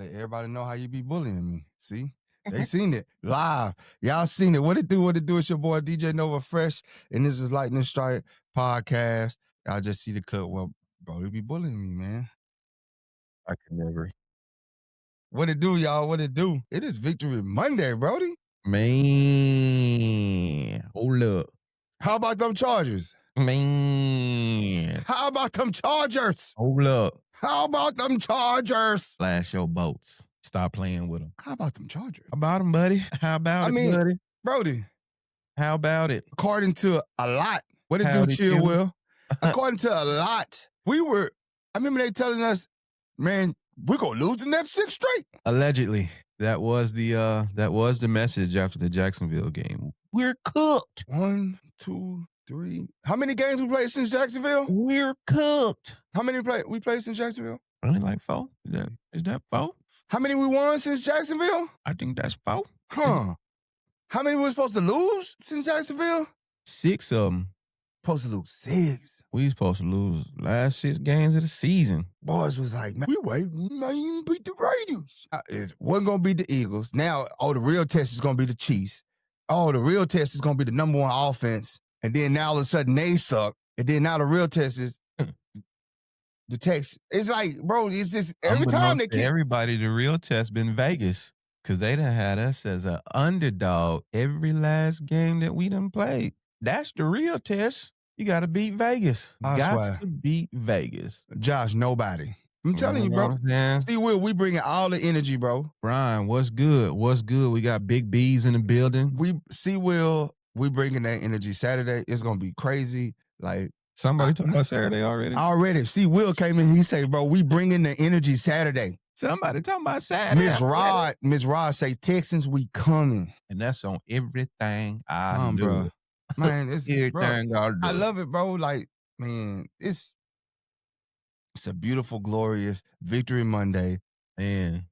Let everybody know how you be bullying me. See? They seen it live. Y'all seen it. What it do? What it do? It's your boy DJ Nova Fresh, and this is Lightning Strike Podcast. Y'all just see the clip. Well, bro, they be bullying me, man. I can never. What it do, y'all? What it do? It is Victory Monday, Brodie. Man, hold up. How about them Chargers? Man, How about them Chargers? hold up. How about them Chargers? Flash your boats. Stop playing with them. How about them Chargers? How about them, buddy? How about it, buddy? Brodie, How about it? according to a lot, what it Howdy, do, Chill Q. Will? According to a lot, I remember they telling us, man, we're going to lose the next 6 straight. Allegedly, that was the message after the Jacksonville game. We're cooked. 1, 2, 3. How many games we played since Jacksonville? We're cooked. How many we played since Jacksonville? Only like 4? Is that 4? How many we won since Jacksonville? I think that's 4. Huh. How many we were supposed to lose since Jacksonville? 6 of them. Supposed to lose 6. We supposed to lose last 6 games of the season. Boys was like, man, we might even beat the Raiders. It wasn't going to beat the Eagles. Now, the real test is going to be the Chiefs. The real test is going to be the number 1 offense. And then now all of a sudden they suck. And then now the real test is the Texans. It's like, bro, it's just every time they kick. Everybody, the real test been Vegas. Because they done had us as an underdog every last game that we done played. That's the real test. You got to beat Vegas. Got to beat Vegas. Josh, nobody. I'm telling you, bro. See, Will, we bringing all the energy, bro. Brian, what's good? What's good? We got big B's in the building. We bringing that energy. Saturday, it's going to be crazy. Like, somebody talking about Saturday already? Already. See, Will came in, he said, bro, we bringing the energy Saturday. Somebody talking about Saturday. Miss Rod say, Texans, we coming. And that's on everything I do. Bro. Man, it's everything bro, I do. I love it, bro. Like, man, it's a beautiful, glorious Victory Monday. And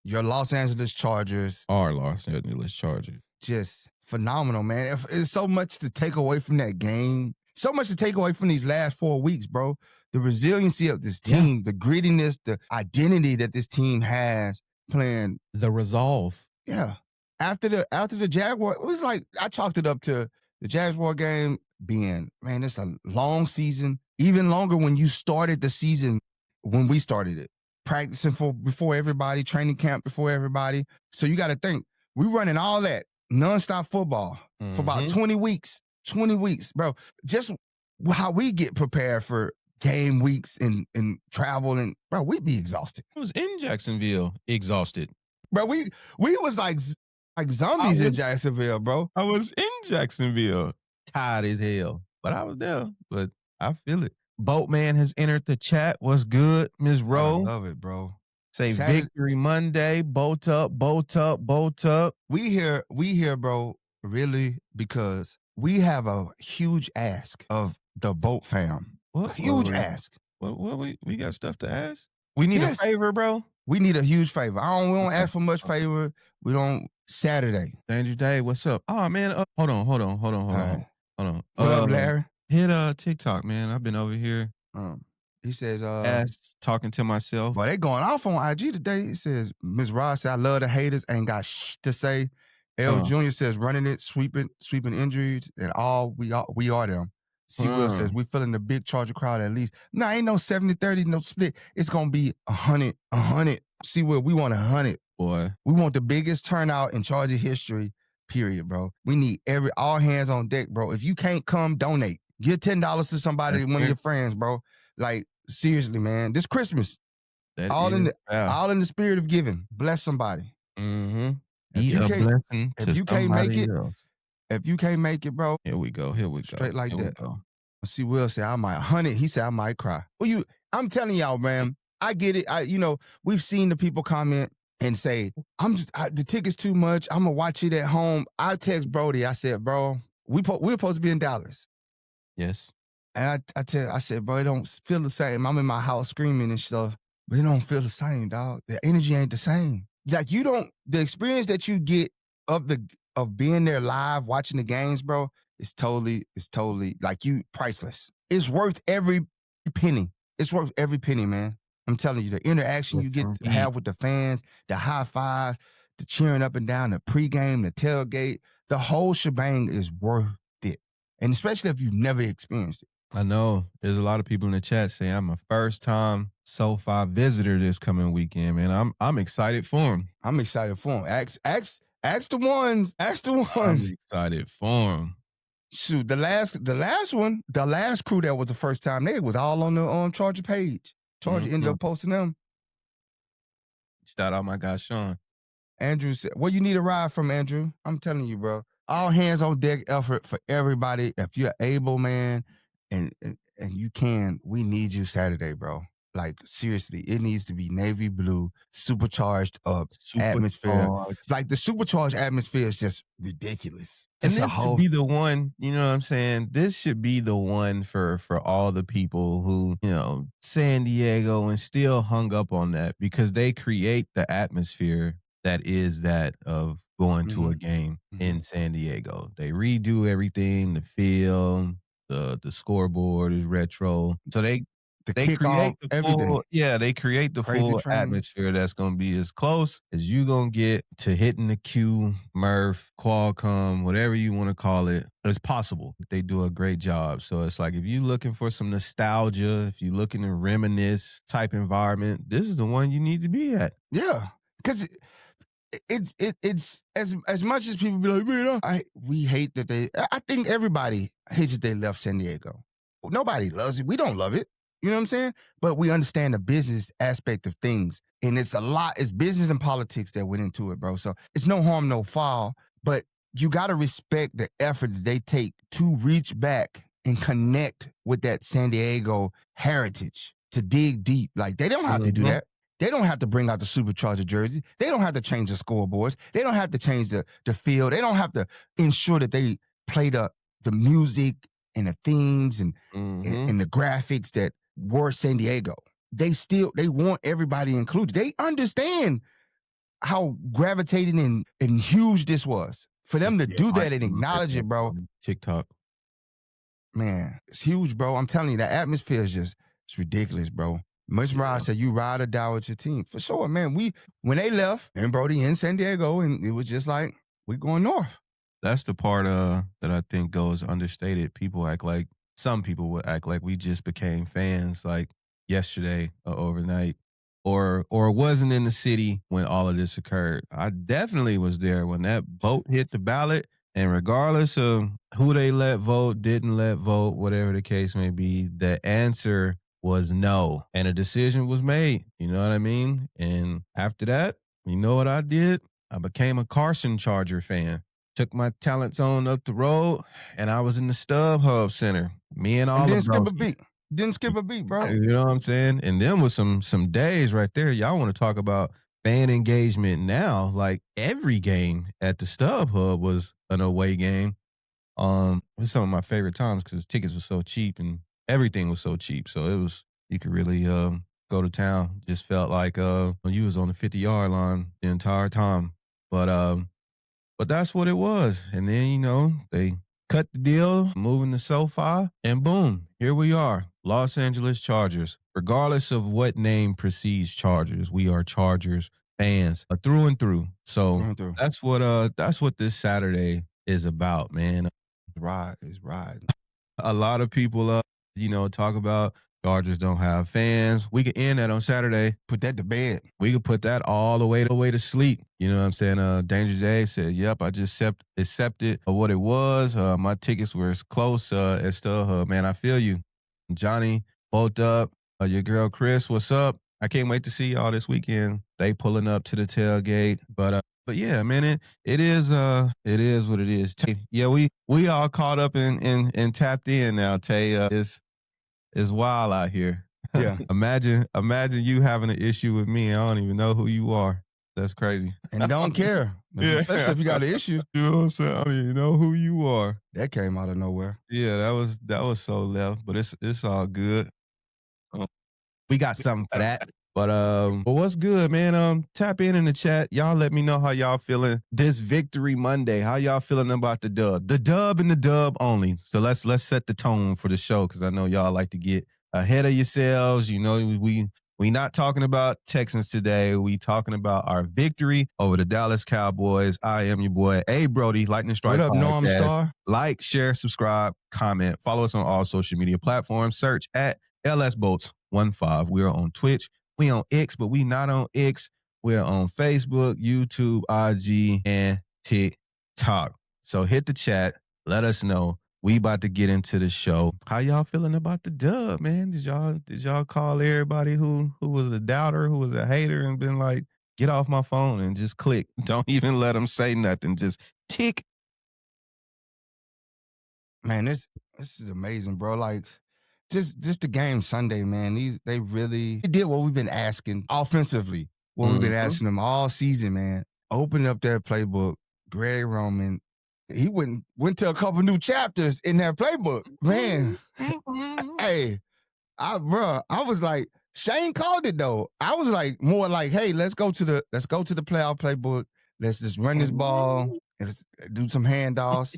your Los Angeles Chargers. Our Los Angeles Chargers. Just phenomenal, man. It's so much to take away from that game. So much to take away from these last 4 weeks, bro. The resiliency of this team, the grittiness, the identity that this team has playing. The resolve. Yeah. After the Jaguar, it was like, I chalked it up to the Jaguar game being, man, it's a long season. Even longer when you started the season, when we started it. Practicing before everybody, training camp before everybody. So you got to think, we running all that nonstop football for about 20 weeks. 20 weeks, bro. Just how we get prepared for game weeks and travel, and bro, we'd be exhausted. I was in Jacksonville, exhausted. Bro, we was like zombies in Jacksonville, bro. I was in Jacksonville, tired as hell. But I was there, but I feel it. Boatman has entered the chat. What's good, Ms. Rowe? I love it, bro. Say Saturday. Victory Monday, bolt up, bolt up, bolt up. We here, bro, really, because we have a huge ask of the Boat fam. What? Huge ask. We got stuff to ask? We need a favor, bro? We need a huge favor. We don't ask for much favor. We don't. Saturday. Andrew Day, what's up? Oh, man. Hold on. What up, Larry? Hit TikTok, man. I've been over here. He says, talking to myself. But they going off on IG today. It says, Ms. Ross said, I love the haters, ain't got to say. L. Jr. says, running it, sweeping injuries, and all we are them. C. Will says, we feeling the big Charger crowd at least. No, ain't no 70-30, no split. It's going to be 100. C. Will, we want 100. Boy. We want the biggest turnout in Charger history, period, bro. We need all hands on deck, bro. If you can't come, donate. Give $10 to somebody, one of your friends, bro. Like, seriously, man. This Christmas, all in the spirit of giving. Bless somebody. Mm-hmm. If you can't make it, bro. Here we go. Straight like that. See, Will say, I might 100. He said, I might cry. Well, I'm telling y'all, man, I get it. We've seen the people comment and say, the ticket's too much. I'm going to watch it at home. I text Brodie. I said, bro, we're supposed to be in Dallas. Yes. And I said, bro, it don't feel the same. I'm in my house screaming and stuff, but it don't feel the same, dog. The energy ain't the same. Like the experience that you get of being there live, watching the games, bro, is totally like priceless. It's worth every penny. It's worth every penny, man. I'm telling you, the interaction you get to have with the fans, the high fives, the cheering up and down, the pregame, the tailgate, the whole shebang is worth it. And especially if you've never experienced it. I know there's a lot of people in the chat saying I'm a first time SoFi visitor this coming weekend, man. I'm excited for him. I'm excited for him. Ask the ones. Ask the ones. I'm excited for him. Shoot, the last crew that was the first time, they was all on the Charger page. Charger ended up posting them. Shout out my guy Sean. Andrew said, "Where you need a ride from, Andrew?" I'm telling you, bro. All hands on deck effort for everybody. If you're able, man, and you can, we need you Saturday, bro. Like, seriously, it needs to be navy blue, supercharged up atmosphere. Like, the supercharged atmosphere is just ridiculous. And this should be the one, you know what I'm saying? This should be the one for all the people who, you know, San Diego and still hung up on that because they create the atmosphere that is that of going to a game in San Diego. They redo everything, the field, the scoreboard is retro. So they create the full, they create the full atmosphere that's going to be as close as you going to get to hitting the Q, Murph, Qualcomm, whatever you want to call it. It's possible. They do a great job. So it's like if you're looking for some nostalgia, if you're looking to reminisce type environment, this is the one you need to be at. Yeah, because it's as much as people be like, man, we hate that I think everybody hates that they left San Diego. Nobody loves it. We don't love it. You know what I'm saying? But we understand the business aspect of things. And it's business and politics that went into it, bro. So it's no harm, no foul. But you got to respect the effort that they take to reach back and connect with that San Diego heritage, to dig deep. Like, they don't have to do that. They don't have to bring out the supercharger jersey. They don't have to change the scoreboards. They don't have to change the field. They don't have to ensure that they play the music and the themes and the graphics that were San Diego. They want everybody included. They understand how gravitating and huge this was. For them to do that and acknowledge it, bro. TikTok. Man, it's huge, bro. I'm telling you, the atmosphere is it's ridiculous, bro. Ms. Rod said you ride or die with your team. For sure, man. When they left, and Brodie in San Diego, and it was just like, we going north. That's the part that I think goes understated. Some people would act like we just became fans like yesterday or overnight, or wasn't in the city when all of this occurred. I definitely was there when that vote hit the ballot, and regardless of who they let vote, didn't let vote, whatever the case may be, the answer was no, and a decision was made. You know what I mean? And after that, you know what I did? I became a Carson Charger fan. Took my talents on up the road, and I was in the StubHub Center. Me and all didn't skip a beat. Didn't skip a beat, bro. You know what I'm saying? And then with some days right there, y'all want to talk about fan engagement now. Like, every game at the StubHub was an away game. It was some of my favorite times because tickets were so cheap and everything was so cheap. So you could really go to town. Just felt like you was on the 50-yard line the entire time. But that's what it was. And then, you know, they cut the deal, moving to SoFi, and boom, here we are, Los Angeles Chargers. Regardless of what name precedes Chargers, we are Chargers fans through and through. So that's what this Saturday is about, man. Is riding. A lot of people, talk about Chargers don't have fans. We could end that on Saturday. Put that to bed. We could put that all the way to sleep. You know what I'm saying? Danger Dave said, yep, I just accepted what it was. My tickets were as close as StubHub. Man, I feel you. Johnny, both up. Your girl Chris, what's up? I can't wait to see y'all this weekend. They pulling up to the tailgate. But yeah, man, it is what it is. Yeah, we all caught up and tapped in now, Tay. It's wild out here. Yeah. Imagine you having an issue with me. I don't even know who you are. That's crazy. And don't care. Yeah. Especially if you got an issue. You know what I'm saying? I don't even know who you are. That came out of nowhere. Yeah, that was so left, but it's all good. We got something for that. But what's good, man? Tap in the chat. Y'all let me know how y'all feeling this Victory Monday. How y'all feeling about the dub? The dub and the dub only. So let's set the tone for the show because I know y'all like to get ahead of yourselves. You know, we We not talking about Texans today. We talking about our victory over the Dallas Cowboys. I am your boy, Brodie, Lightning Strike What up, Norm Podcast. Star? Like, share, subscribe, comment. Follow us on all social media platforms. Search at LSBoats15. We are on Twitch. We on X, but we not on X. We're on Facebook, YouTube, IG, and TikTok. So hit the chat. Let us know. We about to get into the show. How y'all feeling about the dub, man? Did y'all call everybody who was a doubter, who was a hater, and been like, get off my phone and just click? Don't even let them say nothing. Just tick. Man, this is amazing, bro. Like, just the game Sunday, man. They did what we've been asking offensively. What we've been asking them all season, man. Open up that playbook. Greg Roman, he went to a couple new chapters in that playbook, man. Hey, I was like, Shane called it though. I was like, more like, hey, let's go to the playoff playbook. Let's just run this ball. Let's do some handoffs.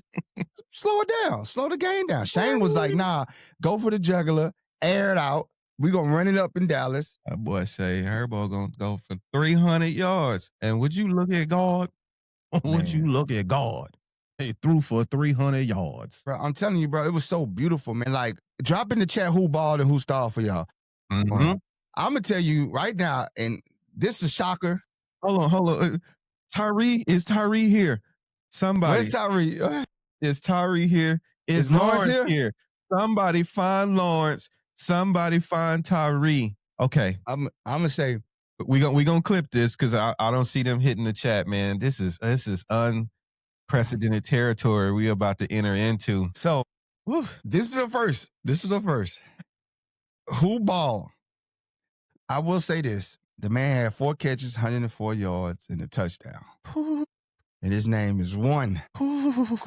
Slow it down. Slow the game down. Shane was like, nah, go for the jugular, air it out. We're going to run it up in Dallas. That boy say, Herbo going to go for 300 yards. And would you look at God? Would you look at God? He threw for 300 yards. Bro, I'm telling you, bro, it was so beautiful, man. Like, drop in the chat who balled and who stalled for y'all. I'm going to tell you right now, and this is a shocker. Hold on. Is Tyree here? Somebody. Where's Tyree? Is Tyree here? Is Lawrence here? Somebody find Lawrence. Somebody find Tyree. Okay. I'm going to say. We gonna clip this because I don't see them hitting the chat, man. This is unprecedented territory we about to enter into. So, this is the first. Who balled? I will say this. The man had 4 catches, 104 yards, and a touchdown. And his name is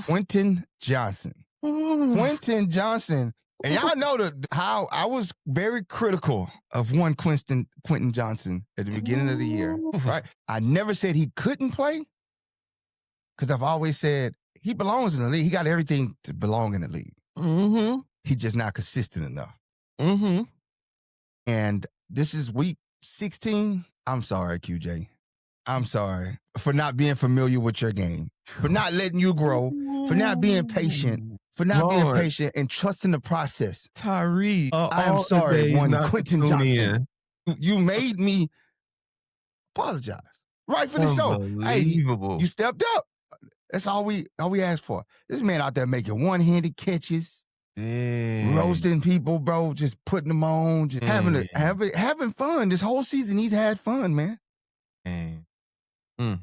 Quentin Johnston. Quentin Johnston. And y'all know how I was very critical of Quentin Johnston at the beginning of the year, right? I never said he couldn't play because I've always said he belongs in the league. He got everything to belong in the league. He's just not consistent enough. And this is week 16. I'm sorry, QJ. I'm sorry for not being familiar with your game, for not letting you grow, for not being patient. And trusting the process. Tyree, I am sorry, Quentin Johnston. You made me apologize. Rightfully so. Hey, you stepped up. That's all we asked for. This man out there making one-handed catches, roasting people, bro, just putting them on, just having fun. This whole season, he's had fun, man. I'm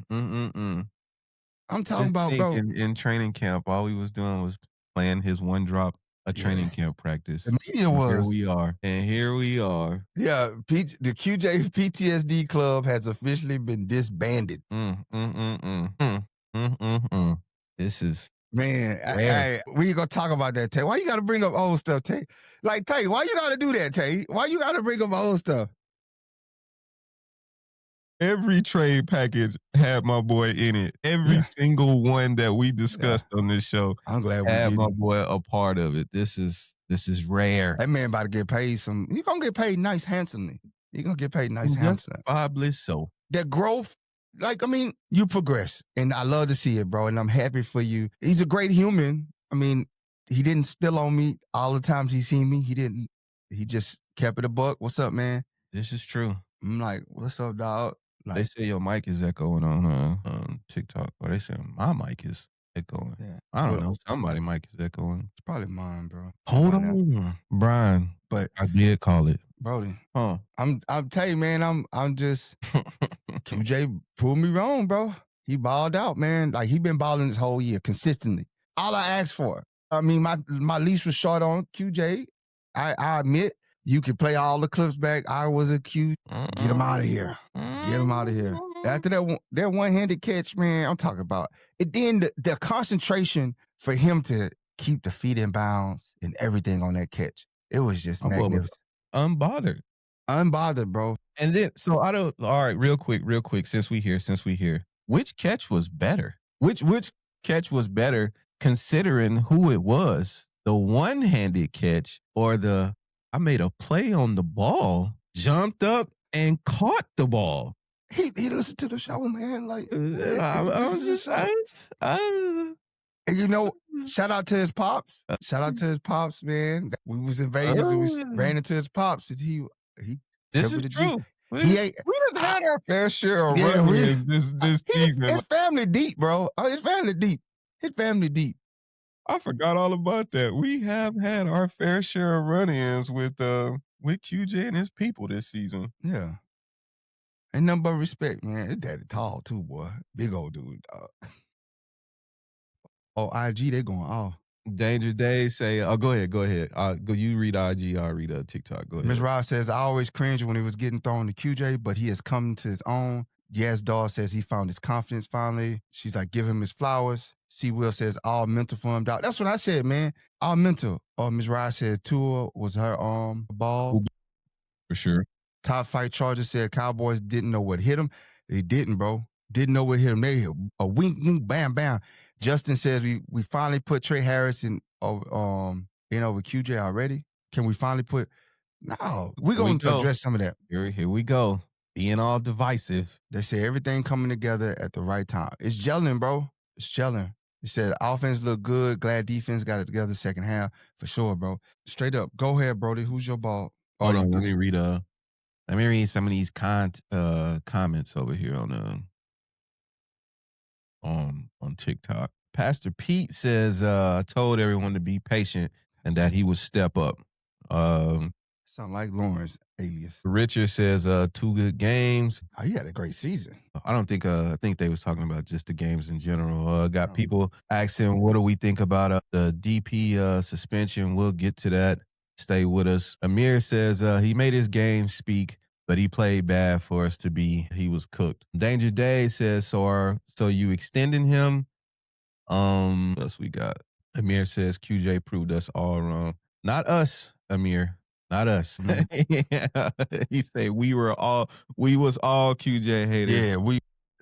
talking about, bro. In training camp, all we was doing was playing his one drop a training camp practice. The media was. Here we are. Yeah, the QJ PTSD club has officially been disbanded. This is man. We ain't gonna talk about that, Tay. Why you gotta bring up old stuff, Tay? Like, Tay, why you gotta do that, Tay? Why you gotta bring up old stuff? Every trade package had my boy in it. Every single one that we discussed on this show, I'm glad we had my boy a part of it. This is rare. That man about to get paid he gonna get paid nice handsomely. He gonna get paid nice handsomely. Probably so. That growth, like, I mean, you progress. And I love to see it, bro. And I'm happy for you. He's a great human. I mean, he didn't steal on me all the times he seen me. He didn't. He just kept it a buck. What's up, man? This is true. I'm like, what's up, dog? Like, they say your mic is echoing on TikTok, or they say my mic is echoing. Yeah. I don't know. Somebody's mic is echoing. It's probably mine, bro. Hold on, Brian. But I did call it, Brodie. Huh? I'm telling you, man. I'm just QJ proved me wrong, bro. He balled out, man. Like, he been balling this whole year consistently. All I asked for. I mean, my leash was short on QJ. I admit. You could play all the clips back. I was accused. Get him out of here. Get him out of here. After that one-handed catch, man, I'm talking about it. Then the concentration for him to keep the feet in bounds and everything on that catch. It was just magnificent. Unbothered, bro. And then, all right, real quick, since we here, which catch was better? Which catch was better considering who it was? The one-handed catch or I made a play on the ball, jumped up, and caught the ball. He listened to the show, man. Like, I'm just saying. And you know, shout out to his pops. Shout out to his pops, man. We was in Vegas and we ran into his pops, and he This is true. We done had our fair share of run-ins this season. His family deep, bro. His family deep. His family deep. I forgot all about that. We have had our fair share of run-ins with QJ and his people this season. Yeah. Ain't nothing but respect, man. His daddy tall too, boy. Big old dude, dog. Oh, IG, they going off. Danger Days say, oh, go ahead. Go you read IG, I'll read TikTok. Go ahead. Ms. Ross says, I always cringe when he was getting thrown to QJ, but he has come to his own. Yes, Dawg says he found his confidence finally. She's like, give him his flowers. C. Will says, all mental for him, dog. That's what I said, man. All mental. Ms. Ross said Tua was her ball. For sure. Top Fight Charger said Cowboys didn't know what hit him. They didn't, bro. Didn't know what hit him. They hit a wink, wink, bam, bam. Justin says we finally put Trey Harris in over QJ already. Can we finally put? No, we're going to address some of that. Here we go. Being all divisive. They say everything coming together at the right time. It's gelling, bro. It's gelling. He said offense look good. Glad defense got it together second half for sure, bro. Straight up. Go ahead, Brodie. Who's your ball? Hold on, let me read some of these comments over here on TikTok. Pastor Pete says, I told everyone to be patient and that he would step up. Sound like Lawrence alias. Richard says, 2 good games. Oh, he had a great season. I don't think, I think they was talking about just the games in general. Got people asking, what do we think about the DP suspension? We'll get to that. Stay with us. Amir says, he made his game speak, but he played bad for us to be. He was cooked. Danger Day says, so you extending him? What else we got? Amir says, QJ proved us all wrong. Not us, Amir. Not us. He said we was all QJ haters. Yeah,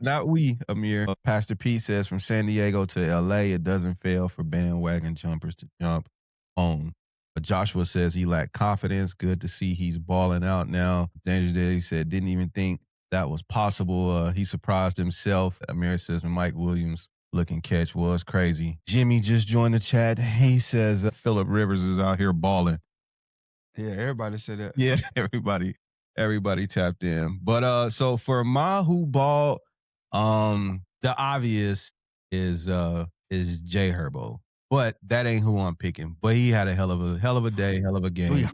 not we, Amir. Pastor Pete says from San Diego to LA, it doesn't fail for bandwagon jumpers to jump on. Joshua says he lacked confidence. Good to see he's balling out now. Danger Day said didn't even think that was possible. He surprised himself. Amir says Mike Williams looking catch was crazy. Jimmy just joined the chat. He says Phillip Rivers is out here balling. Yeah, everybody said that. Yeah, everybody tapped in. But so for Mahu Ball, the obvious is Jay Herbo. But that ain't who I'm picking. But he had a hell of a day, hell of a game.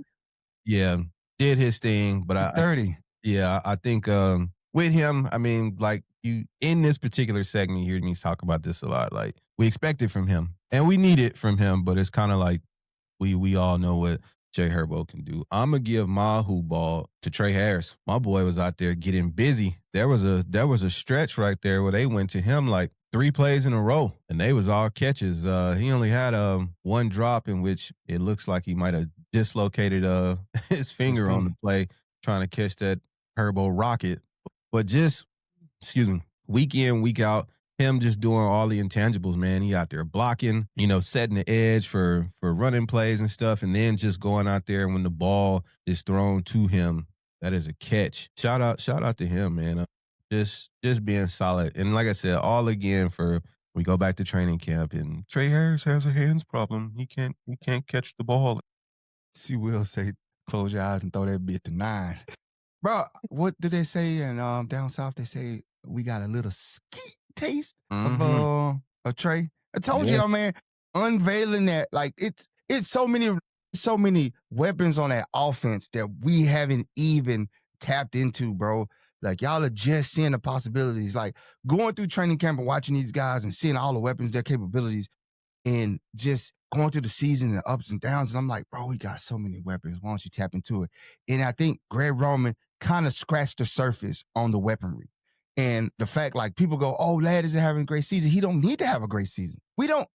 Yeah, did his thing. But 30. I think with him, I mean, like you in this particular segment, you hear me talk about this a lot. Like we expect it from him, and we need it from him. But it's kind of like we all know what Jay Herbo can do. I'm gonna give Mahu Ball to Trey Harris. My boy was out there getting busy. There was a stretch right there where they went to him like 3 plays in a row, and they was all catches. He only had one drop in which it looks like he might have dislocated his finger on the play trying to catch that Herbo rocket. But just, week in, week out, him just doing all the intangibles, man. He out there blocking, setting the edge for running plays and stuff, and then just going out there when the ball is thrown to him, that is a catch. Shout out to him, man. Just being solid. And like I said, all again for we go back to training camp and Trey Harris has a hands problem. He can't catch the ball. She will say, close your eyes and throw that bit to 9. Bro, what do they say in down south? They say we got a little skeet taste of Trey. I told y'all, man, unveiling that, like it's so many weapons on that offense that we haven't even tapped into, bro. Like y'all are just seeing the possibilities. Like going through training camp and watching these guys and seeing all the weapons, their capabilities, and just going through the season and the ups and downs. And I'm like, bro, we got so many weapons. Why don't you tap into it? And I think Greg Roman kind of scratched the surface on the weaponry. And the fact, like, people go, oh, Ladd isn't having a great season. He don't need to have a great season. We don't.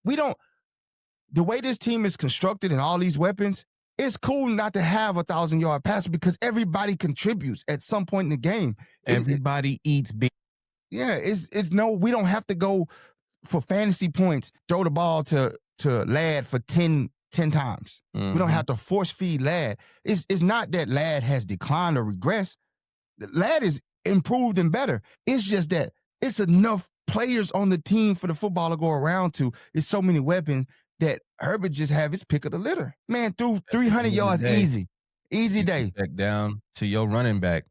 The way this team is constructed and all these weapons, it's cool not to have a 1,000-yard passer because everybody contributes at some point in the game. Everybody eats big. Yeah, we don't have to go for fantasy points, throw the ball to Ladd for 10 times. We don't have to force feed Ladd. It's not that Ladd has declined or regressed. The lad is improved and better. It's just that it's enough players on the team for the football to go around to. It's so many weapons that Herbert just have his pick of the litter. Man, threw 300 yards easy. Easy day. Back down to your running back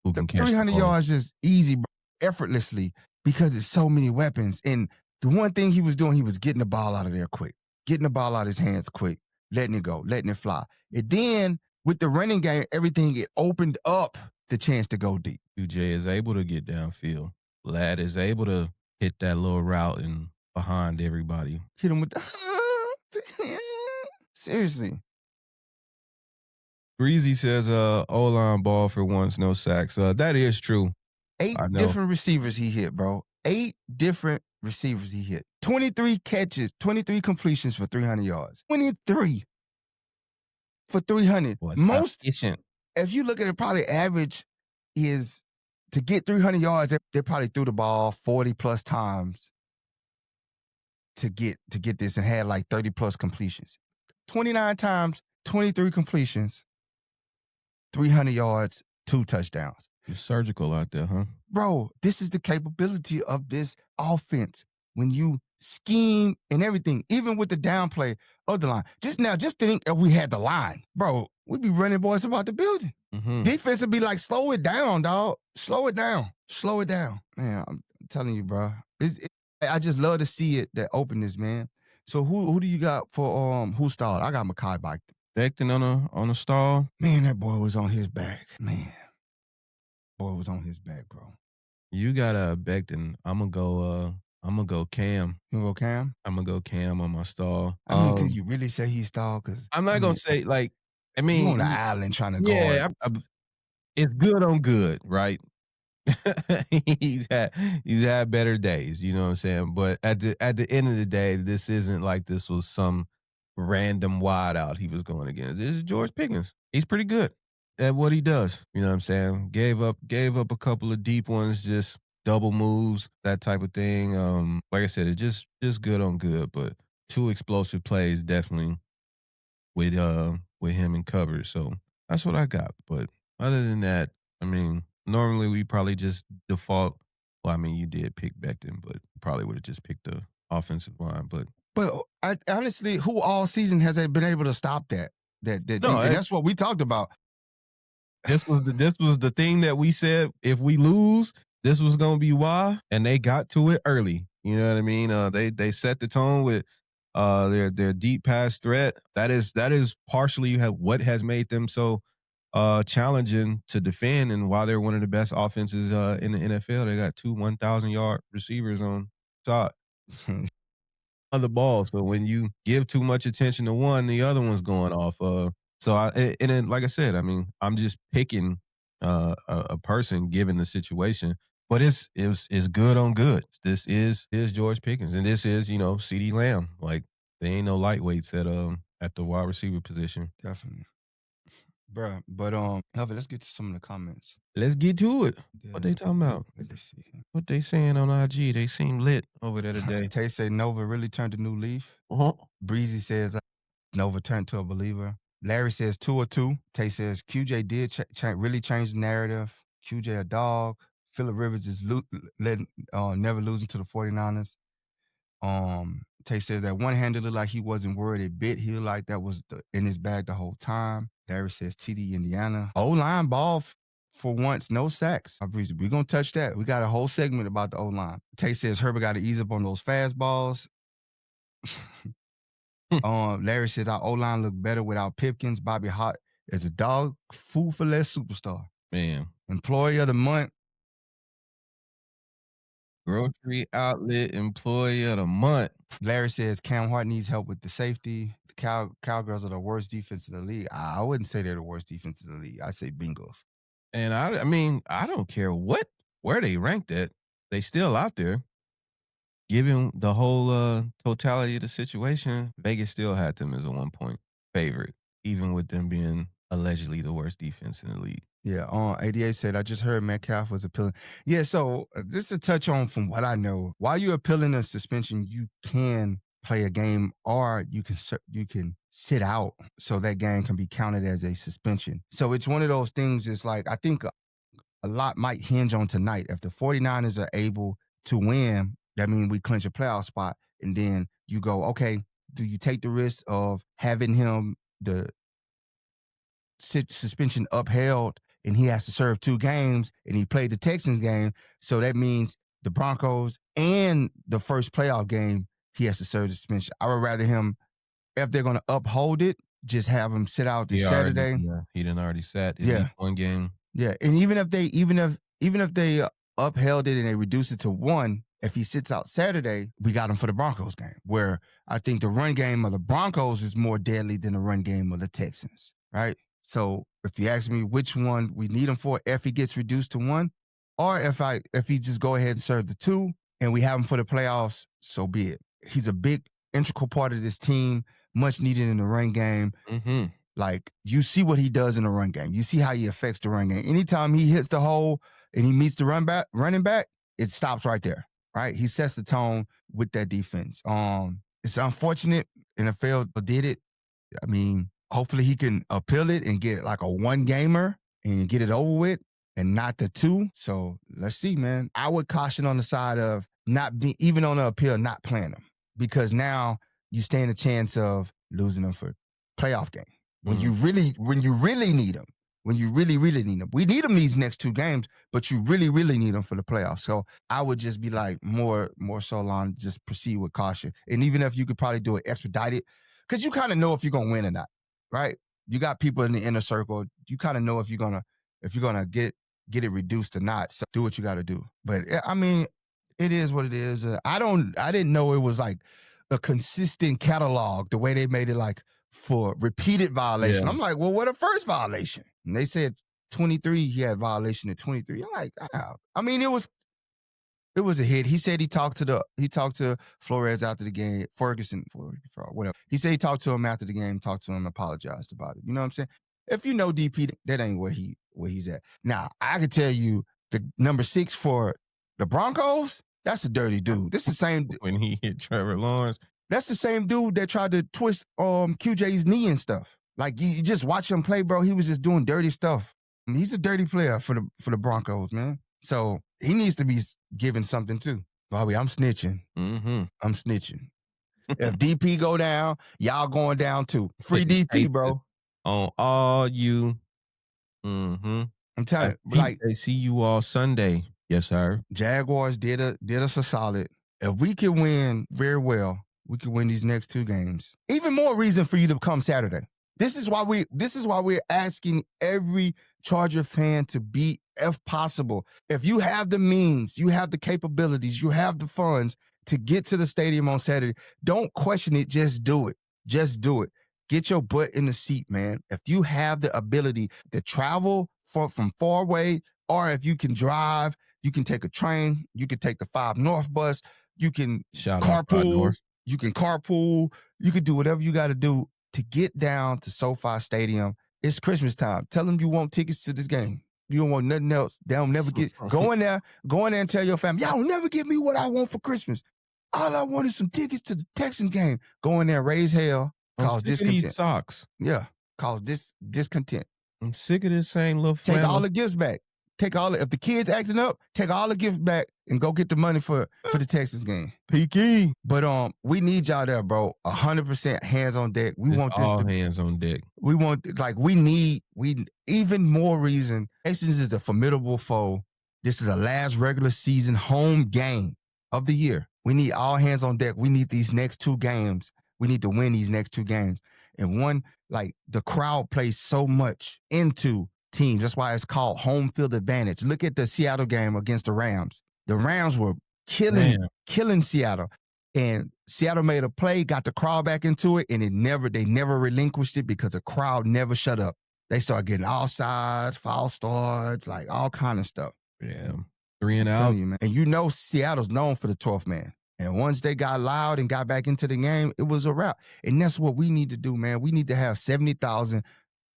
who can catch 300 the ball. yards just easy, bro, effortlessly, because it's so many weapons. And the one thing he was doing, he was getting the ball out of there quick, getting the ball out of his hands quick, letting it go, letting it fly. And then with the running game, everything, it opened up the chance to go deep. UJ is able to get downfield. Lad is able to hit that little route and behind everybody. Hit him with the seriously. Breezy says, O-line ball for once, no sacks. That is true. 8 different receivers he hit, bro. 8 different receivers he hit. 23 catches, 23 completions for 300 yards. 23 for 300. Boy, most efficient. If you look at it, probably average is to get 300 yards, they probably threw the ball 40 plus times to get this and had like 30 plus completions. 29 times, 23 completions, 300 yards, 2 touchdowns. You're surgical out there, huh? Bro, this is the capability of this offense when you scheme and everything, even with the downplay of the line. Just think if we had the line, bro, we'd be running boys about the building. Mm-hmm. Defense would be like, slow it down, dog. Slow it down. Slow it down. Man, I'm telling you, bro. I just love to see it, that openness, man. So who do you got for who stalled? I got Mekhi Becton. Becton on a stall. Man, that boy was on his back. Man. Boy was on his back, bro. You got Becton. I'm gonna go Cam. You gonna go Cam? I'm gonna go Cam on my stall. I mean, could you really say he stalled? Because I'm not gonna say like. I mean, you on the island trying to guard. Yeah, it's good on good, right? he's had better days, you know what I'm saying? But at the end of the day, this isn't like this was some random wideout he was going against. This is George Pickens. He's pretty good at what he does. You know what I'm saying? Gave up a couple of deep ones, just double moves, that type of thing. Like I said, it's just good on good, but 2 explosive plays definitely with him in coverage. So that's what I got. But other than that, I mean, normally we probably just default. Well, I mean, you did pick Becton, but probably would have just picked the offensive line. But honestly, who all season has been able to stop that? No, and that's what we talked about. This was the thing that we said, if we lose, this was gonna be why, and they got to it early. You know what I mean? They set the tone with their deep pass threat. That is partially what has made them so challenging to defend, and why they're one of the best offenses in the NFL. They got 2 1,000-yard receivers on top of the ball. So when you give too much attention to one, the other one's going off. And then, like I said, I mean, I'm just picking a person given the situation. But it's good on good. This is George Pickens, and this is, CeeDee Lamb. Like, there ain't no lightweights at the wide receiver position. Definitely, bro. But let's get to some of the comments. Let's get to it. Yeah. What they talking about? Let's see. What they saying on IG? They seem lit over there today. Tay say Nova really turned a new leaf. Breezy says Nova turned to a believer. Larry says 2 or 2. Tay says QJ did really change the narrative. QJ a dog. Phillip Rivers is never losing to the 49ers. Tay says that one-handed looked like he wasn't worried a bit. He looked like that was in his bag the whole time. Larry says TD Indiana. O-line ball for once, no sacks. We're going to touch that. We got a whole segment about the O-line. Tay says Herbert got to ease up on those fast balls. Larry says our O-line looked better without Pipkins. Bobby Hart is a dog food for less superstar. Man. Employee of the month. Grocery outlet employee of the month. Larry says Cam Hart needs help with the safety. The Cowgirls are the worst defense in the league. I wouldn't say they're the worst defense in the league. I say Bengals. And I mean, I don't care where they ranked at. They still out there. Given the whole totality of the situation, Vegas still had them as a 1-point favorite, even with them being allegedly the worst defense in the league. Yeah, 88 said, I just heard Metcalf was appealing. Yeah, so just to touch on from what I know, while you're appealing a suspension, you can play a game, or you can sit out so that game can be counted as a suspension. So it's one of those things. It's like, I think a lot might hinge on tonight. If the 49ers are able to win, that means we clinch a playoff spot. And then you go, okay, do you take the risk of having him the suspension upheld and he has to serve 2 games and he played the Texans game? So that means the Broncos and the first playoff game, he has to serve the suspension. I would rather him, if they're going to uphold it, just have him sit out this Saturday. He done already sat at least 1 game. Yeah, and even if they upheld it and they reduced it to 1, if he sits out Saturday, we got him for the Broncos game, where I think the run game of the Broncos is more deadly than the run game of the Texans, right? So if you ask me which one we need him for, if he gets reduced to 1, or if he just go ahead and serve the 2 and we have him for the playoffs, so be it. He's a big, integral part of this team, much needed in the run game. Mm-hmm. Like, you see what he does in the run game. You see how he affects the run game. Anytime he hits the hole and he meets the running back, it stops right there, right? He sets the tone with that defense. It's unfortunate NFL did it. I mean, hopefully he can appeal it and get like a 1-gamer and get it over with and not the 2. So let's see, man. I would caution on the side of even on the appeal, not playing them, because now you stand a chance of losing them for playoff game. When you really need them, when you really need them. We need them these next 2 games, but you really need them for the playoffs. So I would just be like more so on just proceed with caution. And even if you could probably do it expedited, because you kind of know if you're gonna win or not, right? You got people in the inner circle. You kind of know if you're gonna get it reduced or not. So do what you got to do. But I mean, it is what it is. I didn't know it was like a consistent catalog the way they made it, like for repeated violation. I'm like, well, what a first violation? And they said 23, he had violation at 23. I'm like, I mean, it was a hit. He said he talked to Flores after the game, Ferguson, whatever. He said he talked to him after the game, talked to him, apologized about it. You know what I'm saying? If you know DP, that ain't where he's at. Now, I can tell you the number 6 for the Broncos, that's a dirty dude. This is the same when he hit Trevor Lawrence. That's the same dude that tried to twist QJ's knee and stuff. Like, you just watch him play, bro. He was just doing dirty stuff. I mean, he's a dirty player for the Broncos, man. So he needs to be given something too. Bobby, I'm snitching. Mm-hmm. I'm snitching. If DP go down, y'all going down too. Free DP, bro. On all you. Mm-hmm. I'm telling you, like, they see you all Sunday. Yes, sir. Jaguars did us a solid. If we can win very well, we can win these next 2 games. Even more reason for you to come Saturday. This is why we're asking every Charger fan to be, if possible. If you have the means, you have the capabilities, you have the funds to get to the stadium on Saturday, don't question it. Just do it. Just do it. Get your butt in the seat, man. If you have the ability to travel from far away, or if you can drive, you can take a train, you can take the 5 North bus, you can carpool. You can carpool. You can do whatever you got to do to get down to SoFi Stadium. It's Christmas time. Tell them you want tickets to this game. You don't want nothing else. They'll never get. Go in there and tell your family, y'all will never get me what I want for Christmas. All I want is some tickets to the Texans game. Go in there, raise hell, cause discontent. Socks. Yeah, cause discontent. I'm sick of this same little flannel. Take all the gifts back. If the kids acting up, take all the gifts back and go get the money for the Texas game. Peaky. But we need y'all there, bro. 100% hands on deck. We want this all hands on deck. We want, like, we need even more reason. Texas is a formidable foe. This is the last regular season home game of the year. We need all hands on deck. We need these next 2 games. We need to win these next 2 games. And one, like, the crowd plays so much into teams. That's why it's called home field advantage. Look at the Seattle game against the Rams. The Rams were killing Seattle. And Seattle made a play, got the crowd back into it, and they never relinquished it because the crowd never shut up. They started getting offsides, false starts, like all kind of stuff. Yeah. 3 and out. You, man. And you know Seattle's known for the 12th man. And once they got loud and got back into the game, it was a wrap. And that's what we need to do, man. We need to have 70,000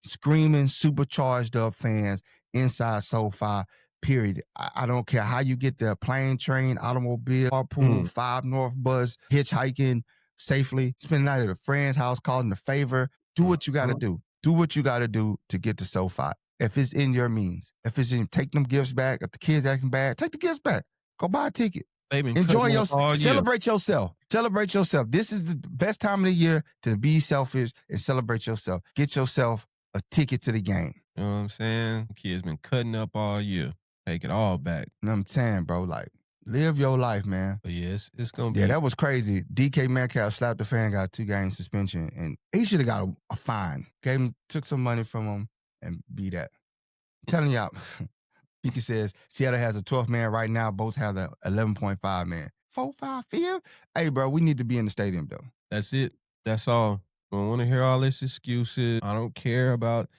screaming, supercharged up fans inside SoFi, period. I don't care how you get there, plane, train, automobile, carpool, 5 North bus, hitchhiking safely, spend the night at a friend's house, calling a favor. Do what you got to do. Do what you got to do to get to SoFi. if it's in your means. If it's in, take them gifts back. If the kids acting bad, take the gifts back. Go buy a ticket. Enjoy yourself. Celebrate yourself. Celebrate yourself. This is the best time of the year to be selfish and celebrate yourself. Get yourself a ticket to the game. You know what I'm saying? Kids been cutting up all year. Take it all back. You know what I'm saying, bro? Like, live your life, man. But yeah, it's going to be. Yeah, that was crazy. DK Metcalf slapped the fan, got 2-game suspension, and he should have got a fine. Took some money from him and beat that. I'm telling y'all, Piki says Seattle has a 12th man right now. Both have the 11.5 man. 4-5 field? Hey, bro, we need to be in the stadium, though. That's it. That's all. I don't want to hear all this excuses. I don't care about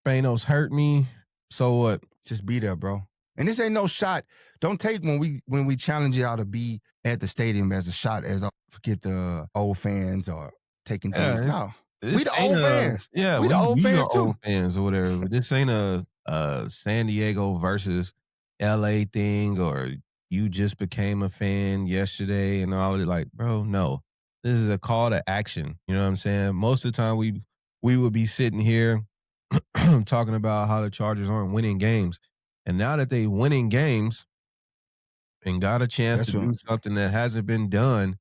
Thanos hurt me. So what? Just be there, bro. And this ain't no shot. Don't take when we challenge y'all to be at the stadium as a shot, as forget the old fans or taking things. No. We the old fans. Yeah, we the old fans too. Old fans or whatever. But this ain't a San Diego versus LA thing, or you just became a fan yesterday and all that. Like, bro, no. This is a call to action. You know what I'm saying? Most of the time we would be sitting here talking about how the Chargers aren't winning games. And now that they winning games and got a chance to do something that hasn't been done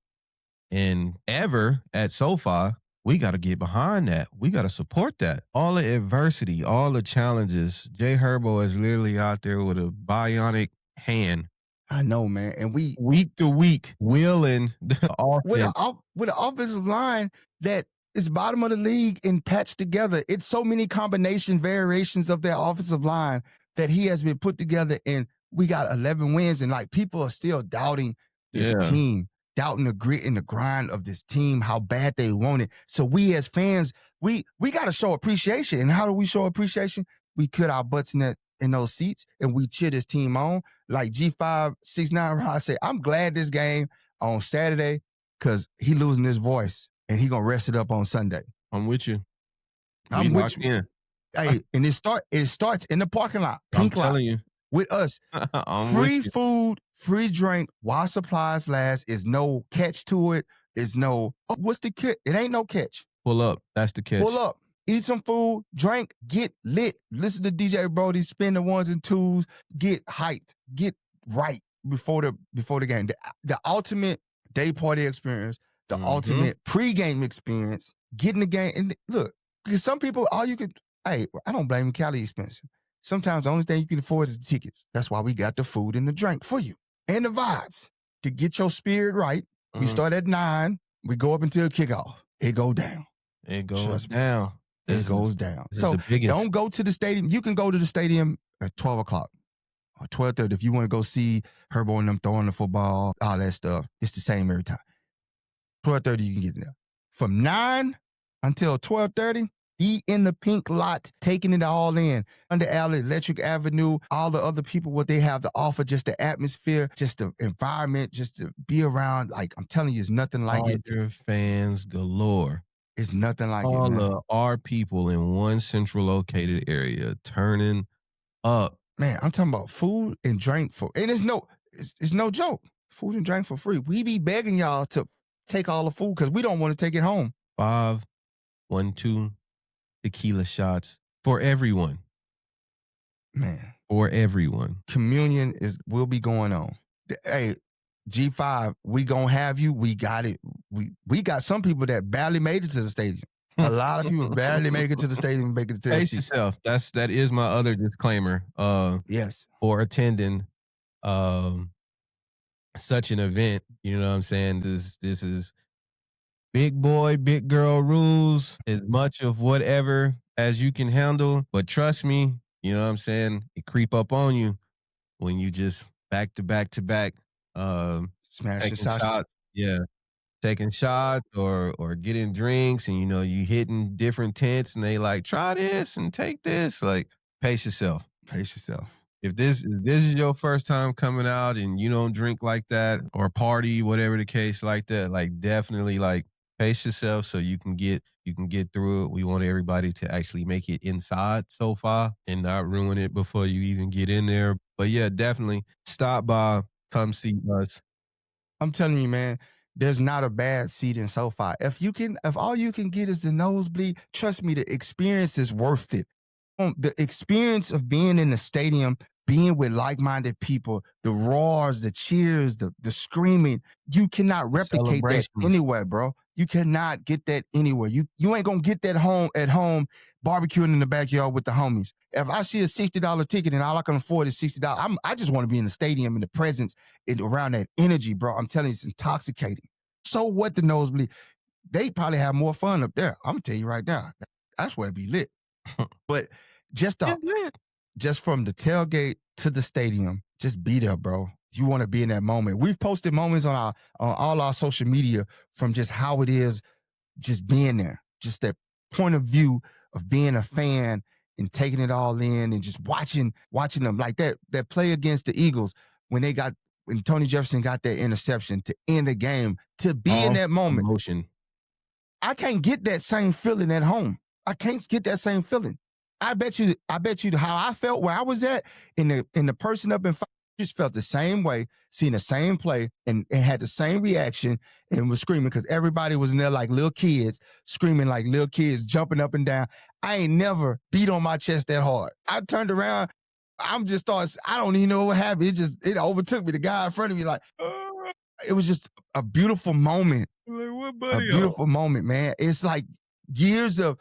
in ever at SoFi, we got to get behind that. We got to support that. All the adversity, all the challenges. Jay Herbo is literally out there with a bionic hand. I know, man. And we week to week wheeling the offense. With an offensive line that is bottom of the league and patched together. It's so many combination variations of that offensive line that he has been put together, and we got 11 wins, and like people are still doubting this team, doubting the grit and the grind of this team, how bad they want it. So we as fans, we got to show appreciation. And how do we show appreciation? We put our butts in those seats and we cheer this team on. Like G569 Rod said, I'm glad this game on Saturday because he losing his voice and he gonna rest it up on Sunday. I'm with you. I'm with you. Hey, and it starts in the parking lot, pink lot, with us. Free food, free drink, while supplies last. Is no catch to it. Is no, what's the catch? It ain't no catch. Pull up. That's the catch. Pull up. Eat some food, drink, get lit. Listen to DJ Brodie, spin the ones and twos, get hyped, get right before the game. The ultimate day party experience, the ultimate pregame experience, get in the game. And look, because some people, I don't blame you, Cali expensive. Sometimes the only thing you can afford is the tickets. That's why we got the food and the drink for you. And the vibes. To get your spirit right, we start at 9, we go up until kickoff. It go down. It goes down. It goes down. So don't go to the stadium. You can go to the stadium at 12 o'clock or 12:30 if you want to go see Herbo and them throwing the football, all that stuff. It's the same every time. 12:30 you can get there. From 9 until 12:30, be in the pink lot, taking it all in. Under Alley, Electric Avenue, all the other people, what they have to offer, just the atmosphere, just the environment, just to be around. Like, I'm telling you, it's nothing like it. Fans galore. It's nothing like all it, man. All of our people in one central located area turning up. Man, I'm talking about food and drink and it's no joke. Food and drink for free. We be begging y'all to take all the food because we don't want to take it home. 5, 1, 2 tequila shots for everyone. Man. For everyone. Communion will be going on. Hey, G5, we gonna have you. We got it. We got some people that barely made it to the stadium. A lot of people barely make it to the stadium, make it to the seat. Yourself. That is my other disclaimer. Yes. For attending such an event. You know what I'm saying? This is big boy, big girl rules, as much of whatever as you can handle. But trust me, you know what I'm saying? It creep up on you when you just back to back to back. Smashing shots. Yeah. Taking shots or getting drinks, and you hitting different tents and they like, try this and take this. Like, pace yourself. Pace yourself. If this is your first time coming out and you don't drink like that or party, whatever the case like that, like definitely like pace yourself so you can get through it. We want everybody to actually make it inside SoFi and not ruin it before you even get in there. But yeah, definitely stop by. Come see us. I'm telling you, man, there's not a bad seat in SoFi. If all you can get is the nosebleed, trust me, the experience is worth it. The experience of being in the stadium, being with like-minded people, the roars, the cheers, the screaming, you cannot replicate that anywhere, bro. You cannot get that anywhere. You ain't gonna get that at home barbecuing in the backyard with the homies. If I see a $60 ticket and all I can afford is $60, I just want to be in the stadium in the presence around that energy, bro. I'm telling you, it's intoxicating. So what the nosebleed? They probably have more fun up there. I'm gonna tell you right now. That's where it be lit. But just from the tailgate to the stadium, just be there, bro. You want to be in that moment. We've posted moments on all our social media from just how it is, just being there, just that point of view of being a fan and taking it all in and just watching them like that play against the Eagles when Tony Jefferson got that interception to end the game, to be in that moment. Emotion. I can't get that same feeling at home. I can't get that same feeling. I bet you how I felt where I was at, and the person up in just felt the same way, seeing the same play and had the same reaction and was screaming because everybody was in there like little kids, screaming like little kids, jumping up and down. I ain't never beat on my chest that hard. I turned around. I don't even know what happened. It overtook me. The guy in front of me, like, it was just a beautiful moment. Like, what, a beautiful moment, man. It's like years of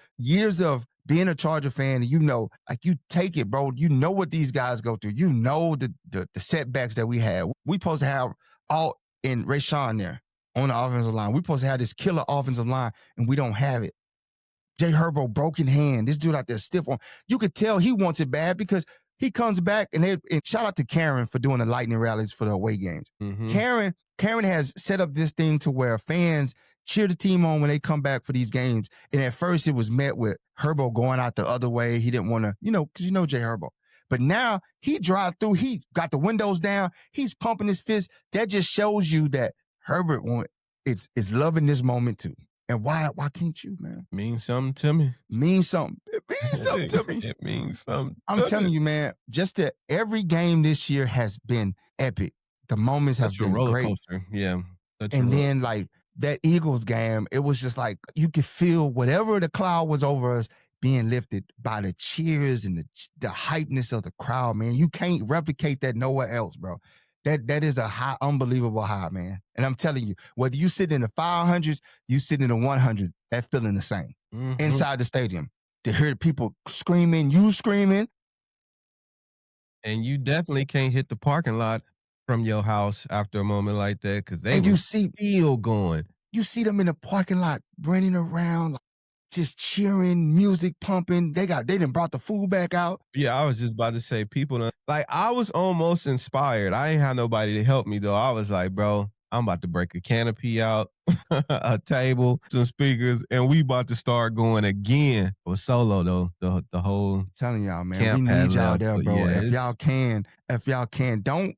being a Charger fan, and like you take it, bro. You know what these guys go through. You know the setbacks that we had. We supposed to have all in Rashawn there on the offensive line. We supposed to have this killer offensive line, and we don't have it. Jay Herbo, broken hand. This dude out there stiff on. You could tell he wants it bad because he comes back, and shout out to Karen for doing the lightning rallies for the away games. Mm-hmm. Karen has set up this thing to where fans cheer the team on when they come back for these games. And at first it was met with Herbo going out the other way. He didn't want to, because Jay Herbo. But now he drive through. He got the windows down. He's pumping his fist. That just shows you that Herbert is loving this moment too. And why can't you, man? Means something to me. It means something to me. It means something. I'm telling you, man, just that every game this year has been epic. The moments have been great. Coaster. Yeah. And then like that Eagles game, it was just like you could feel whatever the cloud was over us being lifted by the cheers and the hypeness of the crowd, man. You can't replicate that nowhere else, bro. That is a high, unbelievable high, man. And I'm telling you, whether you sit in the 500s, you sit in the 100, that feeling the same. Mm-hmm. Inside the stadium, to hear people screaming, you screaming. And you definitely can't hit the parking lot from your house after a moment like that because they still going. You see them in the parking lot running around, like, just cheering, music pumping. They done brought the food back out. Yeah, I was just about to say, I was almost inspired. I ain't had nobody to help me though. I was like, bro, I'm about to break a canopy out, a table, some speakers, and we about to start going again. It was solo though, the whole. I'm telling y'all, man, we need y'all there, bro. Yeah, if y'all can, don't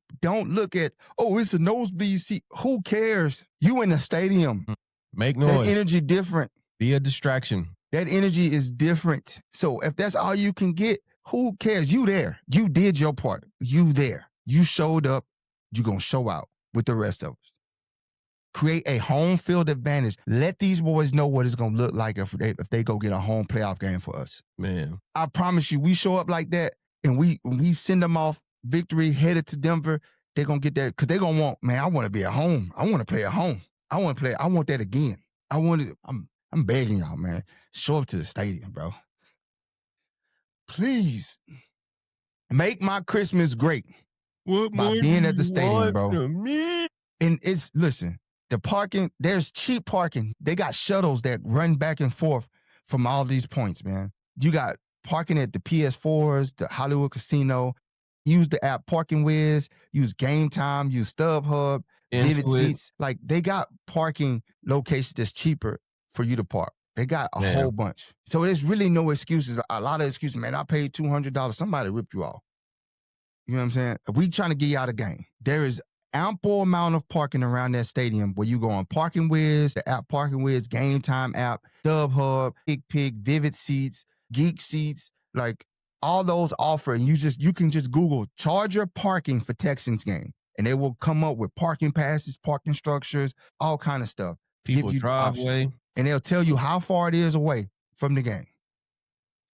look at, it's a nosebleed seat. Who cares? You in the stadium. Make noise. That energy different. Be a distraction. That energy is different. So if that's all you can get, who cares? You there. You did your part. You there. You showed up. You gonna show out with the rest of us. Create a home field advantage. Let these boys know what it's gonna look like if they go get a home playoff game for us. Man, I promise you, we show up like that and we send them off victory headed to Denver. They're gonna get that because they're gonna want, man, I want to be at home. I want to play at home. I want that again. I'm begging y'all, man. Show up to the stadium, bro. Please make my Christmas great by being at the stadium, bro. And listen, the parking, there's cheap parking. They got shuttles that run back and forth from all these points, man. You got parking at the PS4s, the Hollywood Casino. Use the app Parking Wiz, use Game Time, use StubHub, Vivid Seats. Like, they got parking locations that's cheaper for you to park. They got a whole bunch. So there's really no excuses. A lot of excuses, man. I paid $200. Somebody ripped you off. You know what I'm saying? We trying to get you out of the game. There is ample amount of parking around that stadium where you go on Parking Wiz, the app Parking Wiz, Game Time app, StubHub, Pick, Vivid Seats, Geek Seats, like all those offer. And you can just Google Charger parking for Texans game. And they will come up with parking passes, parking structures, all kind of stuff. People driveway. And they'll tell you how far it is away from the game.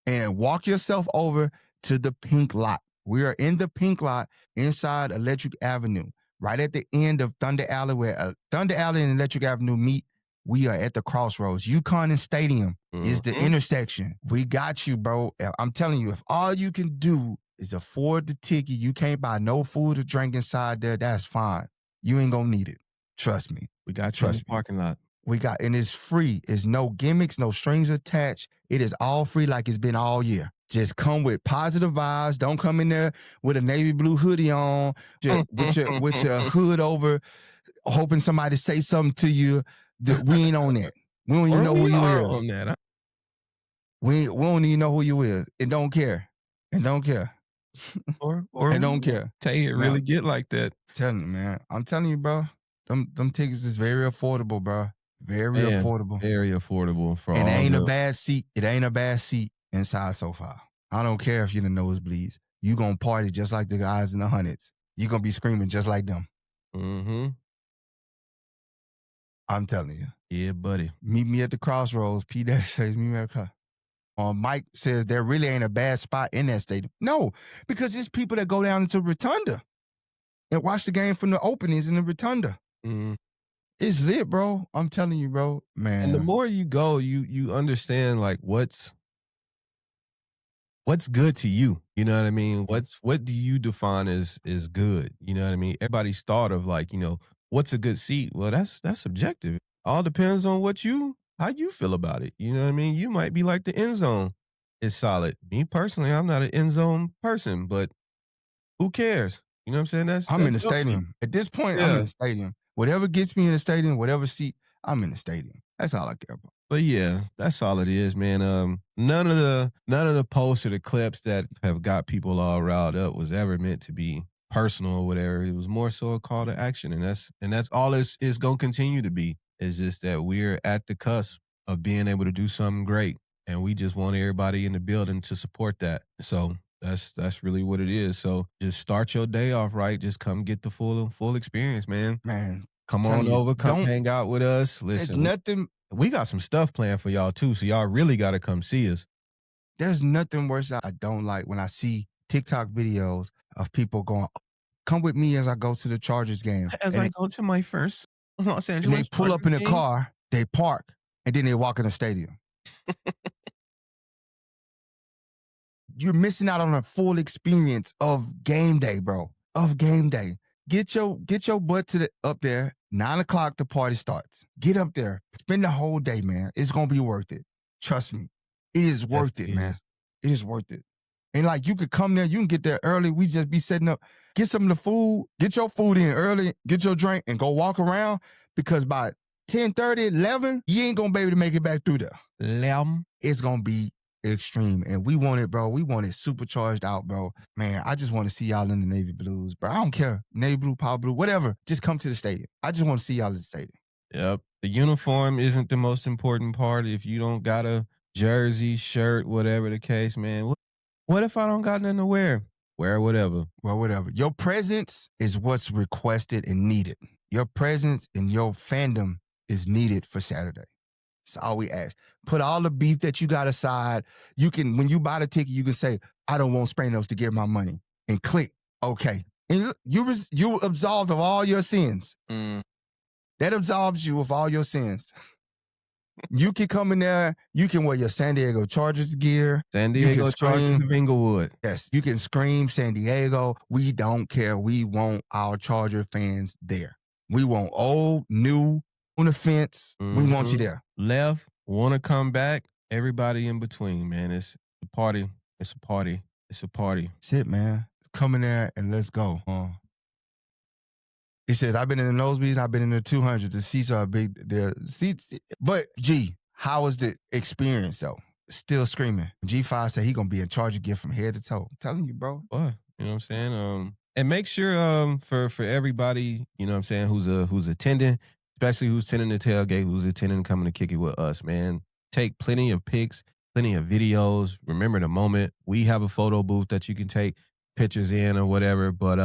and walk yourself over to the pink lot. We are in the pink lot inside Electric Avenue, right at the end of Thunder Alley, where Thunder Alley and Electric Avenue meet. We are at the crossroads. UConn and Stadium is the intersection. We got you, bro. I'm telling you, if all you can do is afford the ticket, you can't buy no food or drink inside there, that's fine. You ain't gonna need it. Trust me. We got you in the parking lot. And it's free. It's no gimmicks, no strings attached. It is all free like it's been all year. Just come with positive vibes. Don't come in there with a navy blue hoodie on, with your hood over, hoping somebody say something to you. We ain't on that. We don't even know who you is. We don't even know who you is. And don't care. And don't care. Or and don't care. Tailgate really get like that. Telling you, man. I'm telling you, bro. Them tickets is very affordable, bro. Very affordable. Very affordable for and all. It ain't a bad seat. It ain't a bad seat inside SoFi. I don't care if you're in the nosebleeds. You gonna party just like the guys in the hundreds. You gonna be screaming just like them. I'm telling you. Yeah, buddy. Meet me at the crossroads. P. Daddy says, meet me at the crossroads. Mike says there really ain't a bad spot in that stadium. No, because there's people that go down into Rotunda and watch the game from the openings in the Rotunda. It's lit, bro. I'm telling you, bro. Man. And the more you go, you understand like what's good to you. You know what I mean? What do you define as good? You know what I mean? Everybody's thought of like, what's a good seat? Well, that's subjective. All depends on how you feel about it. You know what I mean? You might be like the end zone is solid. Me personally, I'm not an end zone person, but who cares? You know what I'm saying? I'm in the stadium. At this point, I'm in the stadium. Whatever gets me in the stadium, whatever seat, I'm in the stadium. That's all I care about. But yeah, that's all it is, man. None of the posts or the clips that have got people all riled up was ever meant to be personal or whatever. It was more so a call to action, and that's all it's gonna continue to be. It's just that we're at the cusp of being able to do something great, and we just want everybody in the building to support that. So that's really what it is. So just start your day off right. Just come get the full experience, man. Man, come on over, come hang out with us. Listen, we got some stuff planned for y'all too, so y'all really got to come see us. There's nothing worse I don't like when I see TikTok videos of people going, come with me as I go to the Chargers game. As I go to my first Los Angeles. And they pull up in the car, they park, and then they walk in the stadium. You're missing out on a full experience of game day, bro. Of game day. Get your butt up there. 9 o'clock, the party starts. Get up there. Spend the whole day, man. It's gonna be worth it. Trust me. It is worth it, man. It is worth it. And like you could come there, you can get there early. We just be setting up, get some of the food, get your food in early, get your drink, and go walk around, because by 10:30, 11, you ain't gonna be able to make it back through there. 11. It's gonna be extreme. And we want it, bro. We want it supercharged out, bro. Man, I just want to see y'all in the Navy Blues, bro. I don't care. Navy Blue, Power Blue, whatever. Just come to the stadium. I just want to see y'all at the stadium. Yep. The uniform isn't the most important part. If you don't got a jersey, shirt, whatever the case, man. What if I don't got nothing to wear? Wear whatever. Wear whatever. Your presence is what's requested and needed. Your presence and your fandom is needed for Saturday. That's all we ask. Put all the beef that you got aside. You can, when you buy the ticket, you can say, I don't want Spanos to get my money. And click, okay. And you absolved of all your sins. That absolves you of all your sins. You can come in there. You can wear your San Diego Chargers gear. San Diego Chargers of Inglewood. Yes, you can scream San Diego. We don't care. We want our Charger fans there. We want old, new, on the fence. We want you there. Left, want to come back. Everybody in between, man. It's a party. It's a party. It's a party. That's it, man. Come in there and let's go. He says, I've been in the nosebleeds, I've been in the 200. The seats are big. The seats. But, G, how was the experience, though? Still screaming. G5 said he going to be in charge of gift from head to toe. I'm telling you, bro. Boy, you know what I'm saying? And make sure for everybody, you know what I'm saying, who's attending, especially who's attending the tailgate, who's attending coming to kick it with us, man. Take plenty of pics, plenty of videos. Remember the moment. We have a photo booth that you can take pictures in or whatever, but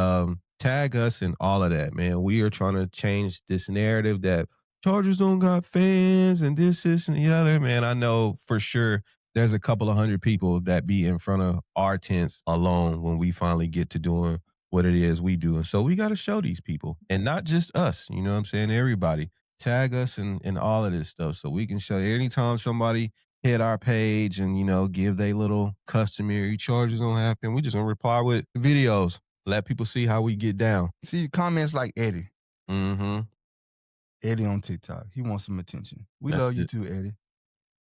tag us and all of that, man. We are trying to change this narrative that Chargers don't got fans and this and the other, man. I know for sure there's a couple of hundred people that be in front of our tents alone when we finally get to doing what it is we do. And so we got to show these people, and not just us, you know what I'm saying? Everybody tag us and all of this stuff so we can show you. Anytime somebody hit our page and, give they little customary charges don't happen, we just gonna reply with videos, let people see how we get down. See comments like Eddie. Mm-hmm. Eddie on TikTok. He wants some attention. That's love you too, Eddie.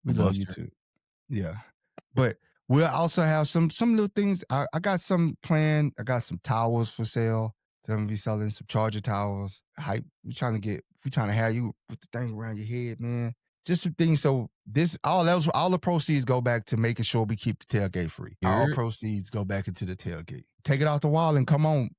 We love you too. Yeah. But we'll also have some little things. I got some planned. I got some towels for sale. So I'm gonna be selling some charger towels. Hype. We're trying to have you put the thing around your head, man. Just some things. So all the proceeds go back to making sure we keep the tailgate free. All proceeds go back into the tailgate. Take it off the wall and come on,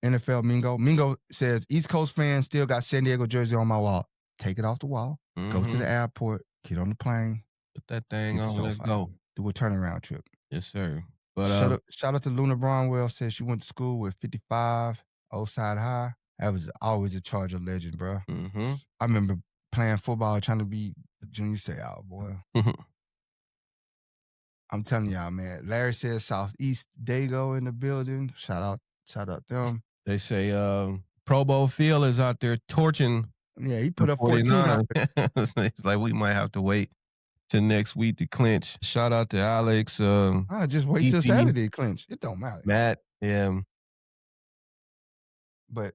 NFL Mingo. Mingo says, East Coast fans still got San Diego jersey on my wall. Take it off the wall. Mm-hmm. Go to the airport. Get on the plane. Put that thing on. Let's go. Do a turnaround trip. Yes, sir. But shout out to Luna Brownwell. Says she went to school with 55 Oside High. That was always a Charger legend, bro. Mm-hmm. I remember playing football, trying to be a junior say-out, boy. I'm telling y'all, man. Larry says Southeast Dago in the building. Shout out them. They say Pro Bowl Phil is out there torching. Yeah, he put up 14. It's like we might have to wait till next week to clinch. Shout out to Alex. Just wait till Saturday to clinch. It don't matter. Matt, yeah. But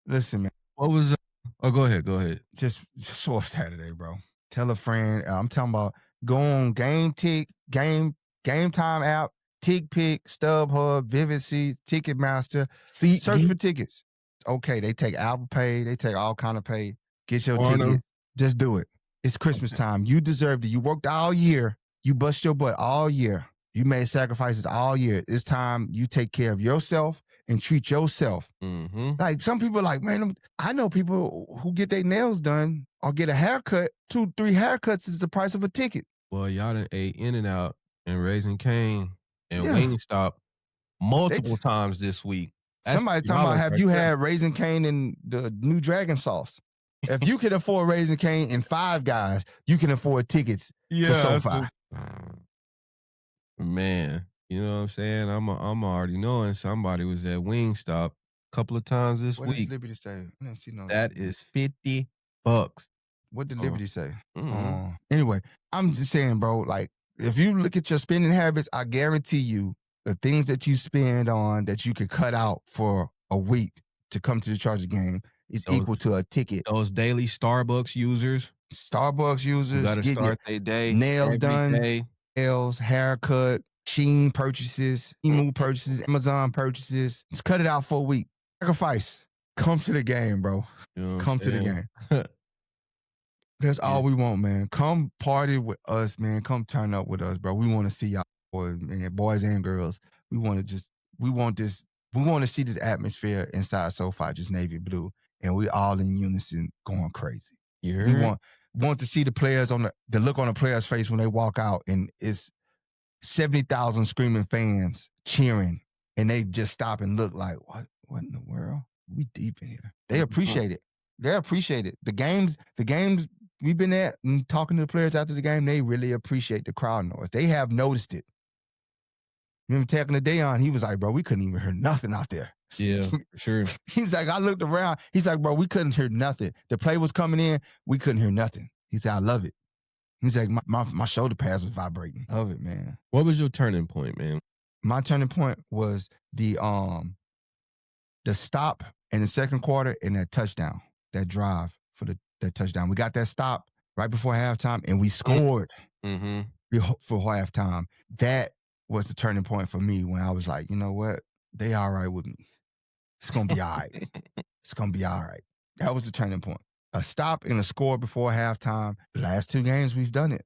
listen, man. What was? Go ahead. Just show up Saturday, bro. Tell a friend. I'm talking about go on Game Time app, TickPick, StubHub, Vivid Seats, Ticketmaster. Search for tickets. Okay, they take Apple Pay. They take all kind of pay. Get your tickets. Just do it. It's Christmas time. You deserved it. You worked all year. You bust your butt all year. You made sacrifices all year. It's time you take care of yourself and treat yourself. Mm-hmm. Like some people are like, man, I know people who get their nails done or get a haircut. 2-3 haircuts is the price of a ticket. Well, y'all done ate In-N-Out and Raising Cane and Wingstop multiple times this week. Somebody talking about, have you had Raising Cane and the new dragon sauce? If you can afford Raising Cane and Five Guys, you can afford tickets for SoFi. Man, you know what I'm saying? I'm already knowing somebody was at Wingstop a couple of times this week. What does Liberty say? I didn't see no. That is $50. What did Liberty say? Mm-hmm. Anyway, I'm just saying, bro, like, if you look at your spending habits, I guarantee you the things that you spend on that you could cut out for a week to come to the Charger game is equal to a ticket. Those daily Starbucks users. Gotta start their day. Nails done. Nails, haircut, Shein purchases, Emu purchases, Amazon purchases. Just cut it out for a week. Sacrifice. Come to the game, bro. You know come to the game. That's all we want, man. Come party with us, man. Come turn up with us, bro. We want to see y'all boys and girls. We want to see this atmosphere inside SoFi, just navy blue, and we all in unison going crazy. We want to see the players the look on the players' face when they walk out, and it's 70,000 screaming fans cheering, and they just stop and look like, what in the world? We deep in here. They appreciate it. The games we've been at and talking to the players after the game, they really appreciate the crowd noise. They have noticed it. Remember taking the day on, he was like, bro, we couldn't even hear nothing out there. Yeah, sure. He's like, I looked around. He's like, bro, we couldn't hear nothing. The play was coming in. We couldn't hear nothing. He said, I love it. He's like, my shoulder pads was vibrating. Love it, man. What was your turning point, man? My turning point was the stop in the second quarter and that touchdown, that drive for that touchdown. We got that stop right before halftime, and we scored for halftime. That was the turning point for me when I was like, you know what? They all right with me. It's going to be all right. It's going to be all right. That was the turning point. A stop and a score before halftime. The last 2 games, we've done it.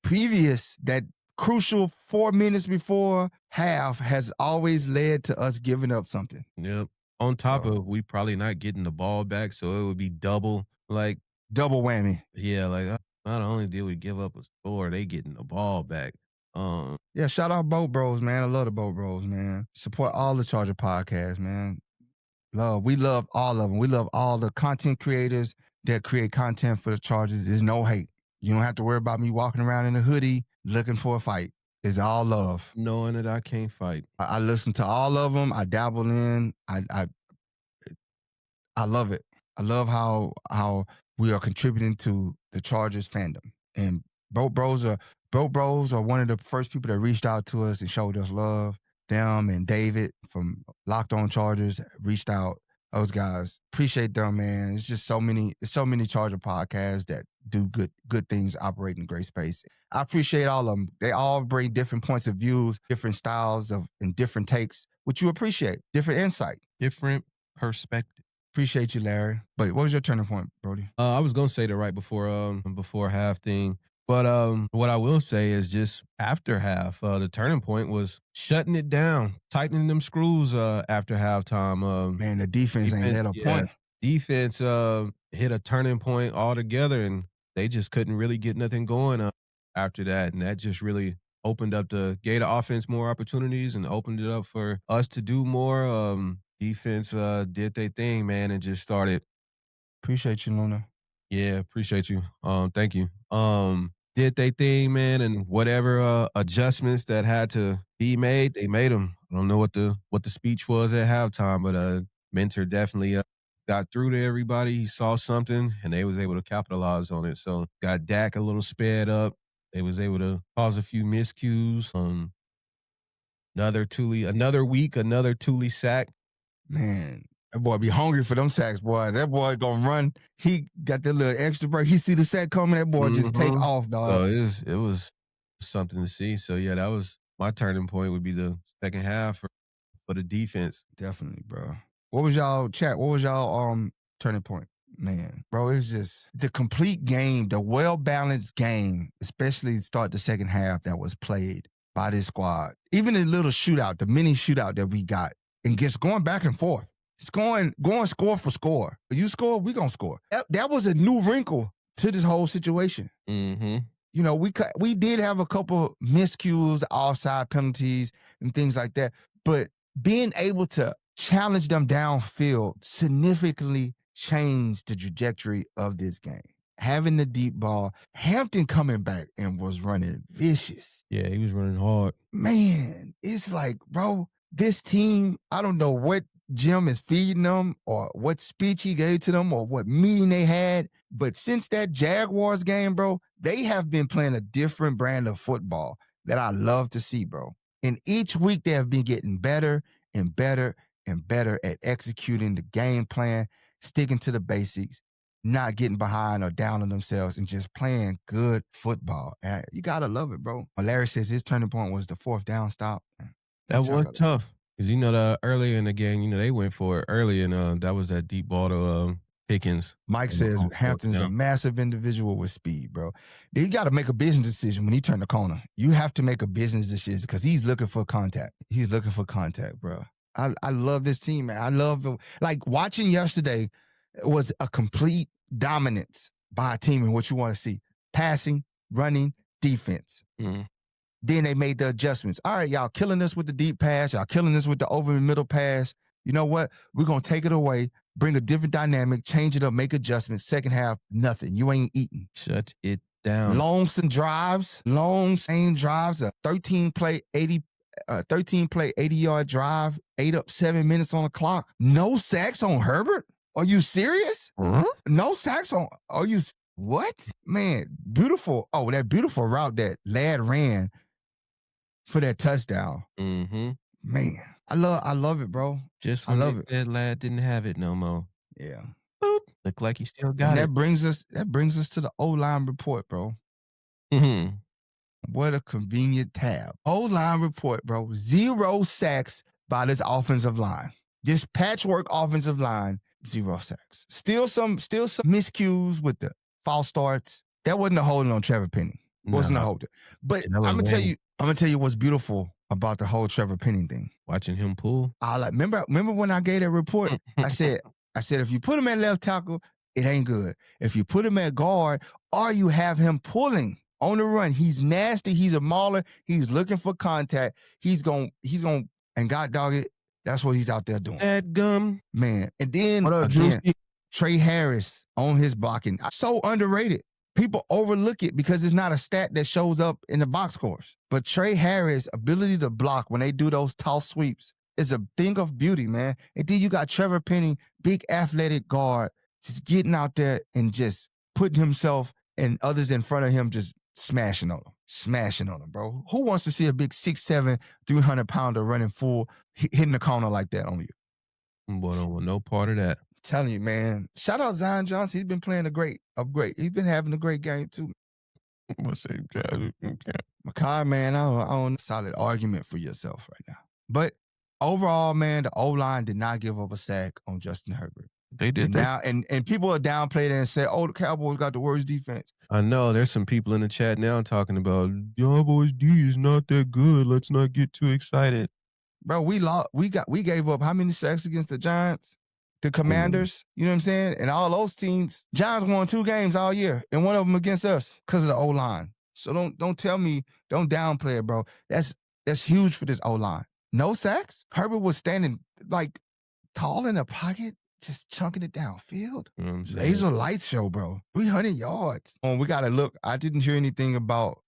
Previous, that crucial 4 minutes before half has always led to us giving up something. Yep. On top of we probably not getting the ball back, so it would be double whammy. Yeah, like not only did we give up a score, they getting the ball back. Yeah, shout out Boat Bros, man. I love the Boat Bros, man. Support all the Charger podcasts, man. We love all of them. We love all the content creators that create content for the Chargers. There's no hate. You don't have to worry about me walking around in a hoodie looking for a fight. It's all love. Knowing that I can't fight. I listen to all of them. I dabble in. I love it. I love how we are contributing to the Chargers fandom. And Bro Bros are one of the first people that reached out to us and showed us love. Them and David from Locked On Chargers reached out. Those guys, appreciate them, man. It's just so many Charger podcasts that do good things, operate in great space. I appreciate all of them. They all bring different points of views, different styles and different takes, which you appreciate, different insight, different perspective. Appreciate you, Larry. But what was your turning point, Brodie? I was gonna say that right before half thing. But what I will say is just after half, the turning point was shutting it down, tightening them screws after halftime. Man, the defense ain't at a point. Defense hit a turning point altogether, and they just couldn't really get nothing going after that. And that just really opened up the Gator offense more opportunities and opened it up for us to do more. Defense did their thing, man, and just started. Appreciate you, Luna. Yeah, appreciate you. Thank you. Did they thing, man, and whatever adjustments that had to be made, they made them. I don't know what the speech was at halftime, but Mentor definitely got through to everybody. He saw something, and they was able to capitalize on it. So got Dak a little sped up. They was able to cause a few miscues. Another Thule sack. Man, that boy be hungry for them sacks, boy. That boy gonna run. He got that little extra break. He see the sack coming, that boy just take off, dog. So it was something to see. So, yeah, that was my turning point would be the second half for the defense. Definitely, bro. What was y'all turning point? Man, bro, it's just the complete game, the well-balanced game, especially start the second half that was played by this squad. Even the little shootout, the mini shootout that we got, and just going back and forth. It's going score for score. You score, we gonna score. That was a new wrinkle to this whole situation. Mm-hmm. You know, we did have a couple miscues, offside penalties, and things like that. But being able to challenge them downfield significantly changed the trajectory of this game. Having the deep ball, Hampton coming back and was running vicious. Yeah, he was running hard. Man, it's like, bro, this team, I don't know what Jim is feeding them or what speech he gave to them or what meeting they had, but since that Jaguars game, bro, they have been playing a different brand of football that I love to see, bro. And each week they have been getting better and better and better at executing the game plan, sticking to the basics, not getting behind or down on themselves and just playing good football. And you got to love it, bro. Larry says his turning point was the fourth down stop. That was tough. Because, earlier in the game, they went for it early, and that was that deep ball to Pickens. Mike says Hampton's a massive individual with speed, bro. He got to make a business decision when he turned the corner. You have to make a business decision because he's looking for contact. He's looking for contact, bro. I love this team, man. I love watching yesterday was a complete dominance by a team in what you want to see. Passing, running, defense. Mm-hmm. Then they made the adjustments. All right, y'all killing us with the deep pass. Y'all killing us with the over the middle pass. You know what? We're going to take it away, bring a different dynamic, change it up, make adjustments. Second half, nothing. You ain't eating. Shut it down. Long drives, a 13-play, 80-yard drive, 8 up, 7 minutes on the clock. No sacks on Herbert? Are you serious? Huh? No sacks on, what? Man, beautiful. Oh, that beautiful route that Ladd ran for that touchdown. Mm-hmm. Man, I love it, bro. Just when that Ladd didn't have it no more. Yeah. Boop. Look like he still got it. That brings us to the O-line report, bro. Mm-hmm. What a convenient tab. O-line report, bro. 0 sacks by this offensive line. This patchwork offensive line, 0 sacks. Still some miscues with the false starts. That wasn't a holding on Trevor Penning. Wasn't a holding. But I'm gonna tell you what's beautiful about the whole Trevor Penning thing. Watching him pull. Remember when I gave that report? I said if you put him at left tackle, it ain't good. If you put him at guard, or you have him pulling on the run, he's nasty. He's a mauler. He's looking for contact. He's going and God dog it. That's what he's out there doing. That gum. Man. And then again, Trey Harris on his blocking. So underrated. People overlook it because it's not a stat that shows up in the box scores. But Trey Harris' ability to block when they do those toss sweeps is a thing of beauty, man. And then you got Trevor Penny, big athletic guard, just getting out there and just putting himself and others in front of him just smashing on them, bro. Who wants to see a big 6'7", 300-pounder running full, hitting the corner like that on you? Boy, don't want no part of that. Telling you, man. Shout out Zion Johnson. He's been playing a great. He's been having a great game too. What's that? Makai, man, I don't solid argument for yourself right now. But overall, man, the O-line did not give up a sack on Justin Herbert. They did now, and people are downplayed and say, "Oh, the Cowboys got the worst defense." I know there's some people in the chat now talking about Cowboys D is not that good. Let's not get too excited, bro. We gave up how many sacks against the Giants? The Commanders, you know what I'm saying? And all those teams, Giants won 2 games all year, and one of them against us because of the O-line. So don't tell me, don't downplay it, bro. That's huge for this O-line. No sacks? Herbert was standing like tall in the pocket, just chunking it downfield. You know what I'm saying? Laser light show, bro. 300 yards. We got to look. I didn't hear anything about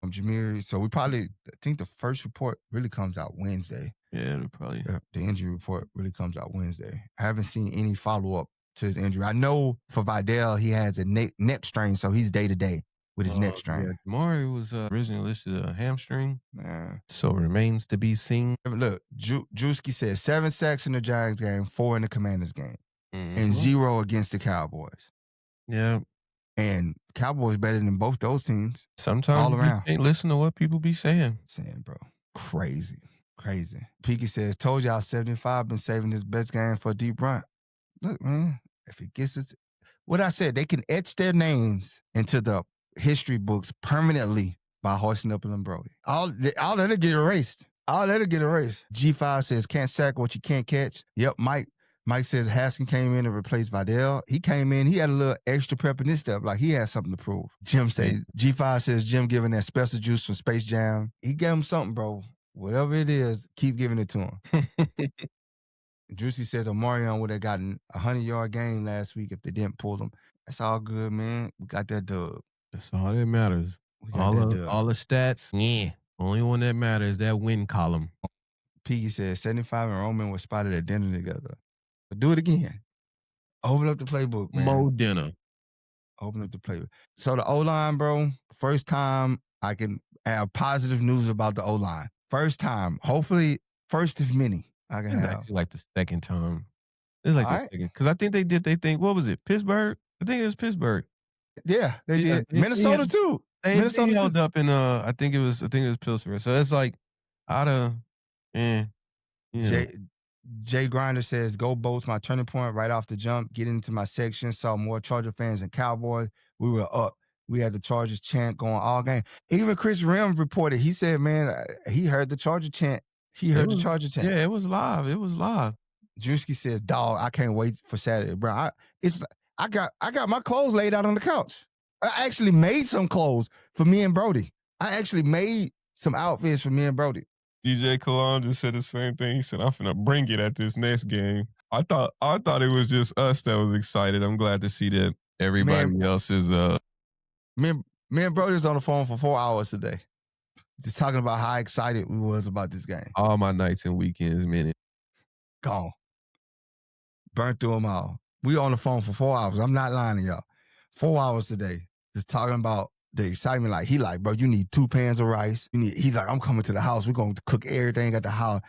Jameer. So I think the first report really comes out Wednesday. Yeah, probably. The injury report really comes out Wednesday. I haven't seen any follow-up to his injury. I know for Vidal, he has a neck strain, so he's day-to-day with his neck strain. Yeah. Maury was originally listed a hamstring. Man. So remains to be seen. Look, Drewski said 7 sacks in the Giants game, 4 in the Commanders game, and 0 against the Cowboys. Yeah. And Cowboys better than both those teams. Sometimes all around. You can't listen to what people be saying. Bro, crazy. Peaky says, told y'all 75 been saving his best game for a deep run. Look, man, if it gets us, what I said, they can etch their names into the history books permanently by hoisting up in Brodie. I'll let it get erased. G5 says, can't sack what you can't catch. Yep, Mike says Haskin came in and replaced Vidal. He came in, he had a little extra pep in this stuff, like he had something to prove. G5 says Jim giving that special juice from Space Jam. He gave him something, bro. Whatever it is, keep giving it to him. Juicy says Omarion would have gotten a 100-yard game last week if they didn't pull him. That's all good, man. We got that dub. That's all that matters. All the stats, yeah. Only one that matters is that win column. Piggy says 75 and Roman were spotted at dinner together. But do it again. Open up the playbook, man. Mo dinner. Open up the playbook. So the O-line, bro, first time I can have positive news about the O-line. First time. Hopefully, first of many I can have. Actually like the second time. It's like the second. Because I think they think, what was it? Pittsburgh? I think it was Pittsburgh. Yeah, they did. Minnesota too. They held up in I think it was Pittsburgh. So it's like out of Jay Grinder says, go Bolts, my turning point right off the jump. Get into my section. Saw more Charger fans than Cowboys. We were up. We had the Chargers chant going all game. Even Chris Rim reported. He said, man, he heard the Charger chant. Yeah, it was live. Drewski says, dog, I can't wait for Saturday, bro. I got my clothes laid out on the couch. I actually made some clothes for me and Brodie. I actually made some outfits for me and Brodie. DJ Calandra said the same thing. He said, I'm finna bring it at this next game. I thought it was just us that was excited. I'm glad to see that everybody else is Me and Brodie was on the phone for 4 hours today. Just talking about how excited we was about this game. All my nights and weekends, man. Gone. Burnt through them all. We on the phone for 4 hours. I'm not lying to y'all. 4 hours today. Just talking about the excitement. Like, he like, bro, you need 2 pans of rice. He's like, I'm coming to the house. We're going to cook everything at the house.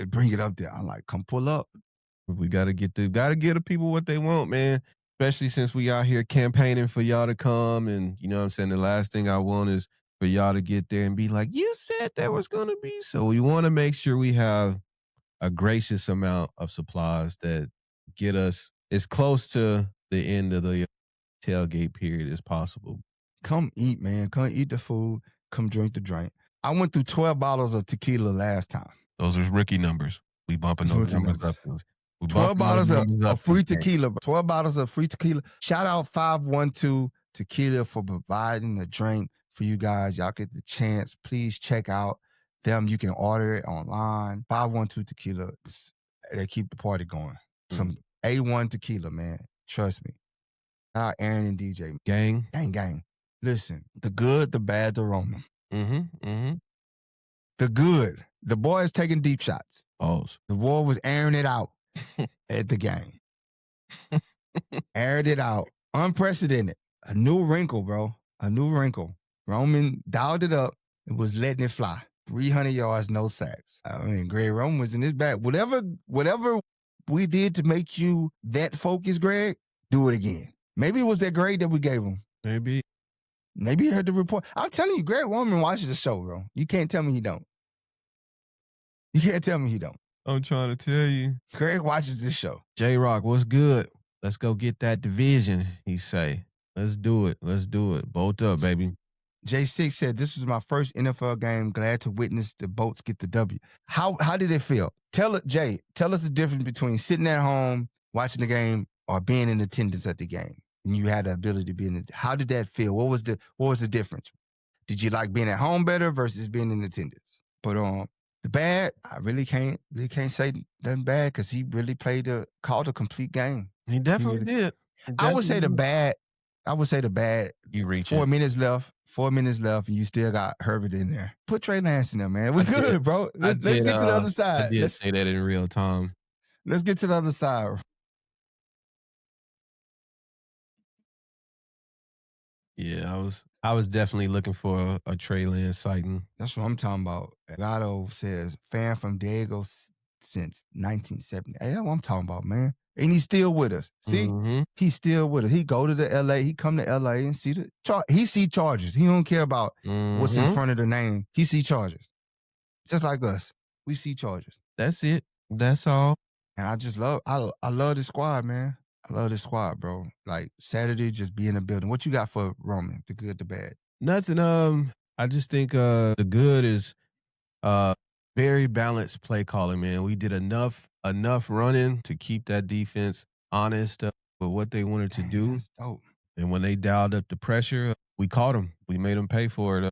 Bring it up there. I'm like, come pull up. We got to get the people what they want, man. Especially since we out here campaigning for y'all to come. And you know what I'm saying? The last thing I want is for y'all to get there and be like, you said there was going to be. So we want to make sure we have a gracious amount of supplies that get us as close to the end of the tailgate period as possible. Come eat, man. Come eat the food. Come drink the drink. I went through 12 bottles of tequila last time. Those are rookie numbers. We bumping those numbers up. 12 bottles of free tequila. 12 bottles of free tequila. Shout out 512 Tequila for providing a drink for you guys. Y'all get the chance. Please check out them. You can order it online. 512 Tequila. They keep the party going. Some A1 tequila, man. Trust me. Aaron and DJ. Gang. Gang. Listen, the good, the bad, the Roman. Mm-hmm. The good. The boy is taking deep shots. Pause. The boy was airing it out at the game. Aired it out. Unprecedented. A new wrinkle, bro. A new wrinkle. Roman dialed it up and was letting it fly. 300 yards, no sacks. I mean, Greg Roman was in his back. Whatever we did to make you that focused, Greg, do it again. Maybe it was that grade that we gave him. Maybe you heard the report. I'm telling you, Greg Roman watches the show, bro. You can't tell me he don't. You can't tell me he don't. I'm trying to tell you. Greg watches this show. J-Rock, what's good? Let's go get that division, he say. Let's do it. Bolt up, baby. J6 said, this was my first NFL game. Glad to witness the Bolts get the W. How did it feel? Tell us the difference between sitting at home, watching the game, or being in attendance at the game. And you had the ability to be in it. How did that feel? What was the difference? Did you like being at home better versus being in attendance? But the bad, I really can't say nothing bad because he really called a complete game. He definitely did. I would say the bad. You reach 4 minutes left. 4 minutes left, and you still got Herbert in there. Put Trey Lance in there, man. We're good, bro. Let's get to the other side. I did say that in real time. Let's get to the other side. Yeah, I was definitely looking for a Trey Lance sighting. That's what I'm talking about. Gato says, fan from Diego since 1970. Hey, that's what I'm talking about, man. And he's still with us. See, He's still with us. He go to the LA. He come to LA and see he see Chargers. He don't care about what's in front of the name. He see Chargers. Just like us. We see Chargers. That's it. That's all. And I just love this squad, man. I love this squad, bro. Like Saturday, just be in the building. What you got for Roman? The good, the bad? Nothing. I just think the good is very balanced play calling, man. We did enough running to keep that defense honest with what they wanted to do. That's dope. And when they dialed up the pressure, we caught them. We made them pay for it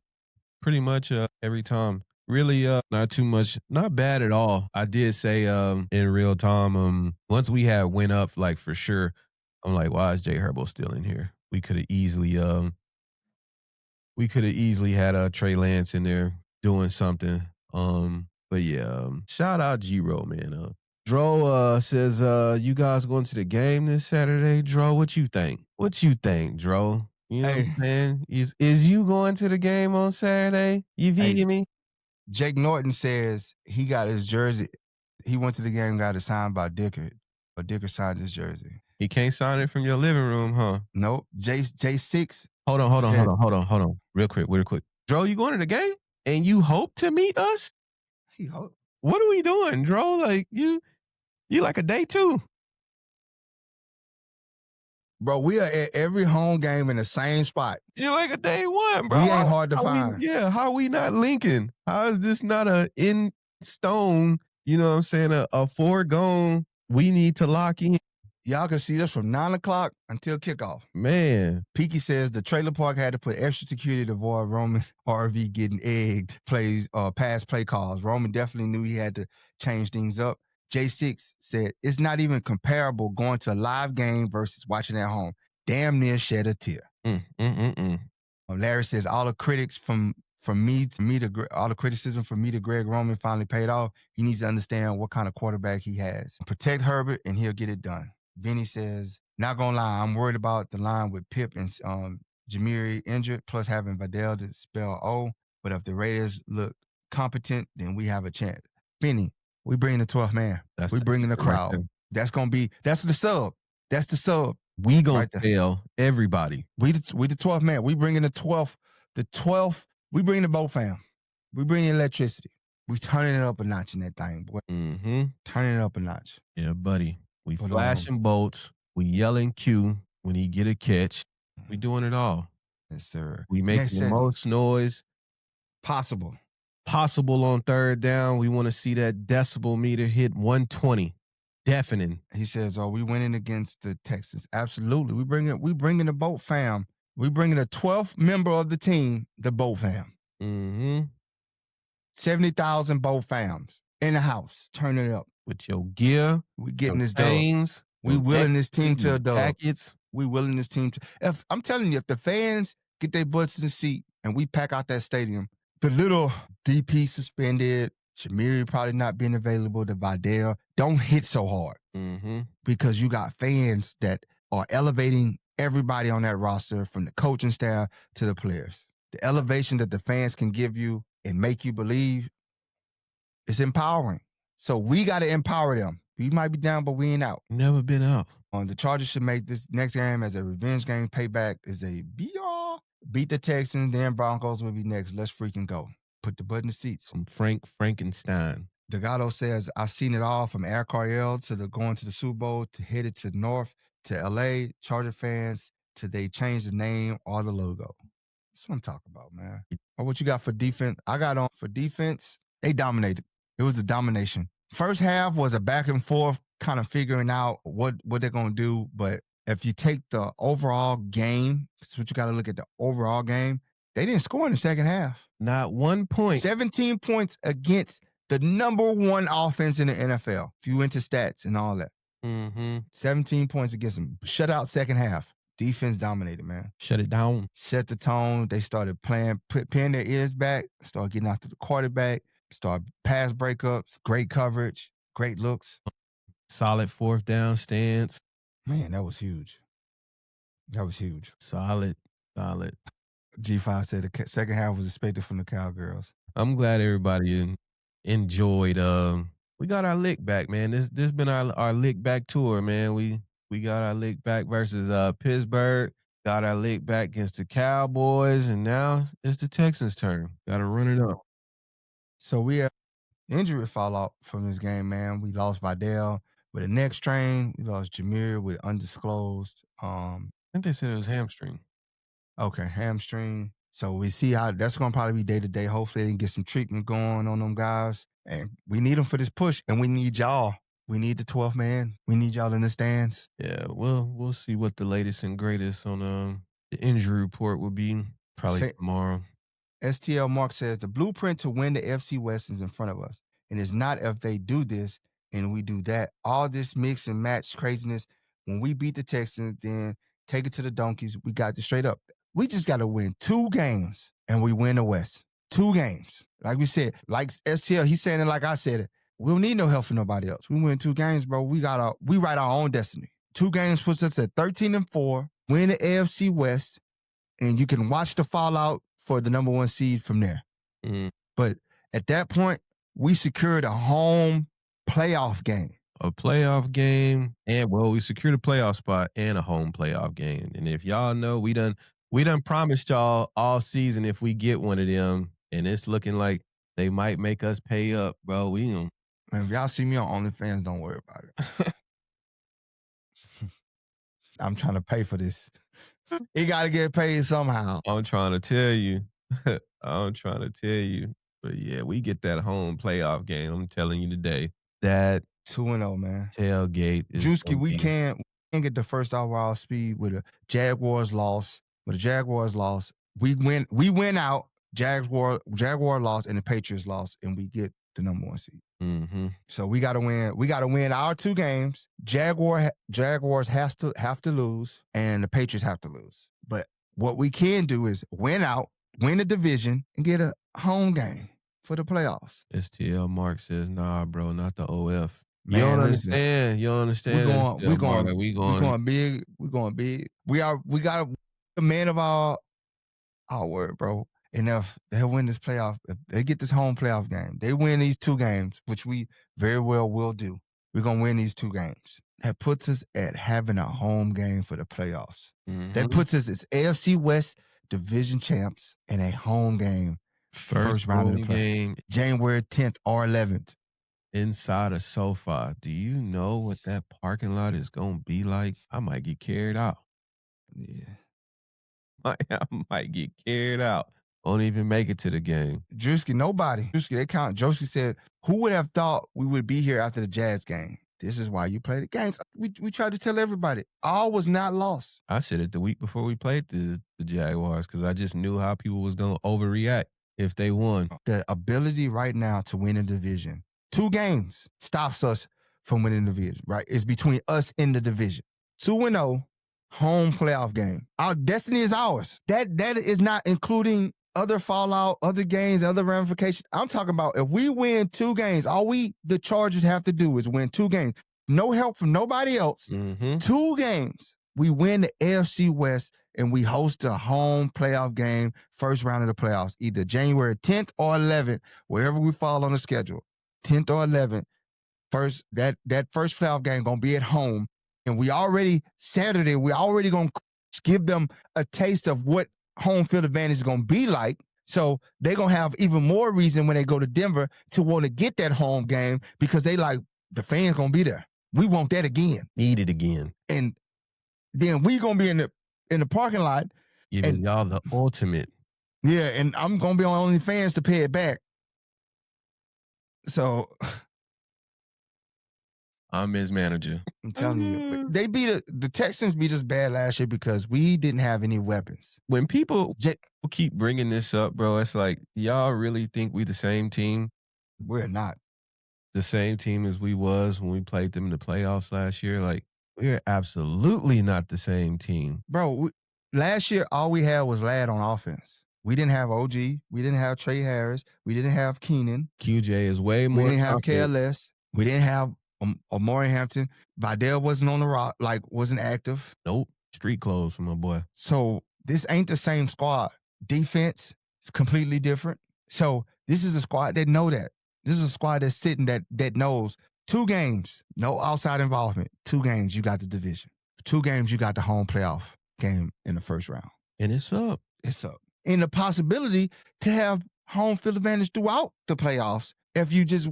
pretty much every time. Really, not too much, not bad at all. I did say in real time, once we had went up, like for sure, I'm like, why is Jay Herbo still in here? We could have easily had Trey Lance in there doing something. But yeah, shout out G-Ro, man. Dro says, you guys going to the game this Saturday? Dro, what you think? Dro? You know what I'm saying? Is you going to the game on Saturday? You feeding me? Jake Norton says he got his jersey. He went to the game, got it signed by Dicker. But Dicker signed his jersey. He can't sign it from your living room, huh? Nope. J6. Hold on. Real quick. Dro, you going to the game? And you hope to meet us? He hope. What are we doing, Dro? Like you like a day two. Bro, we are at every home game in the same spot. You're like a day one, bro. We ain't hard to find. How are we not linking? How is this not a in stone, you know what I'm saying, a foregone, we need to lock in? Y'all can see this from 9 o'clock until kickoff. Man. Peaky says the trailer park had to put extra security to avoid Roman RV getting egged past play calls. Roman definitely knew he had to change things up. J6 said, it's not even comparable going to a live game versus watching at home. Damn near shed a tear. Larry says, all the criticism from me to Greg Roman finally paid off. He needs to understand what kind of quarterback he has. Protect Herbert and he'll get it done. Vinny says, not gonna lie, I'm worried about the line with Pip and Jamiri injured, plus having Vidal to spell O. But if the Raiders look competent, then we have a chance. Vinny, we bring the 12th man. We bringing the crowd. Right, that's the sub. That's the sub. We gonna fail everybody. We the 12th man. We bringing the 12th. The 12th. We bring the boat fam. We bring the electricity. We turning it up a notch in that thing, boy. Turning it up a notch. Yeah, buddy. We flashing bolts. We yelling Q when he get a catch. We doing it all. Yes, sir. We making the most noise possible on third down. We want to see that decibel meter hit 120. Deafening. He says, "Oh, we winning against the Texans." Absolutely. We bringing the boat fam. We bringing the 12th member of the team, the boat fam. 70,000 boat fams in the house. Turn it up with your gear. We getting this dub. We willing this team to a dub. Jackets. We willing this team to. If I'm telling you, if the fans get their butts in the seat and we pack out that stadium, the little DP suspended, Shamiri probably not being available, the Vidal don't hit so hard because you got fans that are elevating everybody on that roster from the coaching staff to the players. The elevation that the fans can give you and make you believe is empowering. So we got to empower them. We might be down, but we ain't out. Never been out. The Chargers should make this next game as a revenge game. Payback is a BR. Beat the Texans, then Broncos will be next. Let's freaking go. Put the butt in the seats. From Frank Frankenstein. Delgado says, I've seen it all from Air Coryell to the going to the Super Bowl to headed to North to LA. Charger fans to they change the name or the logo. That's what I'm talking about, man. Or what you got for defense? I got on for defense. They dominated. It was a domination. First half was a back and forth kind of figuring out what they're going to do. But if you take the overall game, that's what you got to look at the overall game. They didn't score in the second half. Not 1 point. 17 points against the number one offense in the NFL. If you went to stats and all that. 17 points against them. Shutout second half. Defense dominated, man. Shut it down. Set the tone. They started playing, pinning their ears back, started getting after the quarterback, started pass breakups, great coverage, great looks. Solid fourth down stance. Man, that was huge. That was huge. Solid. G5 said the second half was expected from the Cowgirls. I'm glad everybody enjoyed. We got our lick back, man. This been our lick back tour, man. We got our lick back versus Pittsburgh. Got our lick back against the Cowboys, and now it's the Texans' turn. Got to run it up. So we have injury fallout from this game, man. We lost Vidal with a neck strain. We lost Jameer with undisclosed. I think they said it was hamstring. Okay, hamstring. So we see how that's going to probably be day-to-day. Hopefully they can get some treatment going on them guys. And we need them for this push, and we need y'all. We need the 12th man. We need y'all in the stands. Yeah, we'll see what the latest and greatest on the injury report will be probably tomorrow. STL Mark says, the blueprint to win the FC West is in front of us. And it's not if they do this and we do that. All this mix and match craziness. When we beat the Texans, then take it to the Donkeys. We got this straight up. We just got to win 2 games and we win the West. 2 games. Like we said, like STL, he's saying it like I said it. We don't need no help from nobody else. We win 2 games, bro. We write our own destiny. 2 games puts us at 13-4, win the AFC West, and you can watch the fallout for the number 1 seed from there. But at that point, we secured a home playoff game. A playoff game, and we secured a playoff spot and a home playoff game. And if y'all know, we done promised y'all all season if we get one of them, and it's looking like they might make us pay up, bro. Man, if y'all see me on OnlyFans, don't worry about it. I'm trying to pay for this. He got to get paid somehow. I'm trying to tell you. But yeah, we get that home playoff game. I'm telling you today. That 2-0, man. Tailgate is Drewski, we can't get the first overall speed with a Jaguars loss. With a Jaguars loss, we win out. Jaguar lost and the Patriots lost, and we get the number 1 seed. So we got to win. We got to win our 2 games. Jaguars have to lose, and the Patriots have to lose. But what we can do is win out, win the division, and get a home game for the playoffs. STL Mark says, "Nah, bro, not the OF." Man, you don't understand. You don't understand. We're going big. We're going big. We got a man of our word, bro. And if they win this playoff, if they get this home playoff game, they win these 2 games, which we very well will do. We're going to win these 2 games. That puts us at having a home game for the playoffs. That puts us as AFC West division champs in a home game. First round of the game. January 10th or 11th. Inside of SoFi. Do you know what that parking lot is going to be like? I might get carried out. Yeah. I might get carried out. Won't even make it to the game. Drewski, nobody. Drewski, they count. Josie said, who would have thought we would be here after the Jazz game? This is why you play the games. We tried to tell everybody. All was not lost. I said it the week before we played the Jaguars because I just knew how people was going to overreact if they won. The ability right now to win a division, 2 games stops us from winning the division, right? It's between us and the division. 2-0 home playoff game. Our destiny is ours. That is not including other fallout, other games, other ramifications. I'm talking about if we win 2 games, the Chargers have to do is win 2 games. No help from nobody else. 2 games. We win the AFC West and we host a home playoff game, first round of the playoffs, either January 10th or 11th, wherever we fall on the schedule. 10th or 11th. That first playoff game gonna be at home. And we already gonna give them a taste of what home field advantage is gonna be like. So they're gonna have even more reason when they go to Denver to want to get that home game because they like the fans gonna be there. We want that again. Need it again. And then we gonna be in the parking lot. Giving y'all the ultimate. Yeah, and I'm gonna be on OnlyFans to pay it back. So I'm his manager. I'm telling you, they beat the Texans beat us bad last year because we didn't have any weapons. When people keep bringing this up, bro, it's like, y'all really think we the same team? We're not. The same team as we was when we played them in the playoffs last year? Like, we're absolutely not the same team. Bro, last year, all we had was Ladd on offense. We didn't have OG. We didn't have Trey Harris. We didn't have Keenan. QJ is way more. We didn't have KLS. We didn't have Amari Hampton. Vidal wasn't on the rock, wasn't active. Nope. Street clothes for my boy. So this ain't the same squad. Defense is completely different. So this is a squad that know that. This is a squad that's sitting that knows 2 games, no outside involvement. 2 games, you got the division. 2 games, you got the home playoff game in the first round. And it's up. It's up. And the possibility to have home field advantage throughout the playoffs if you just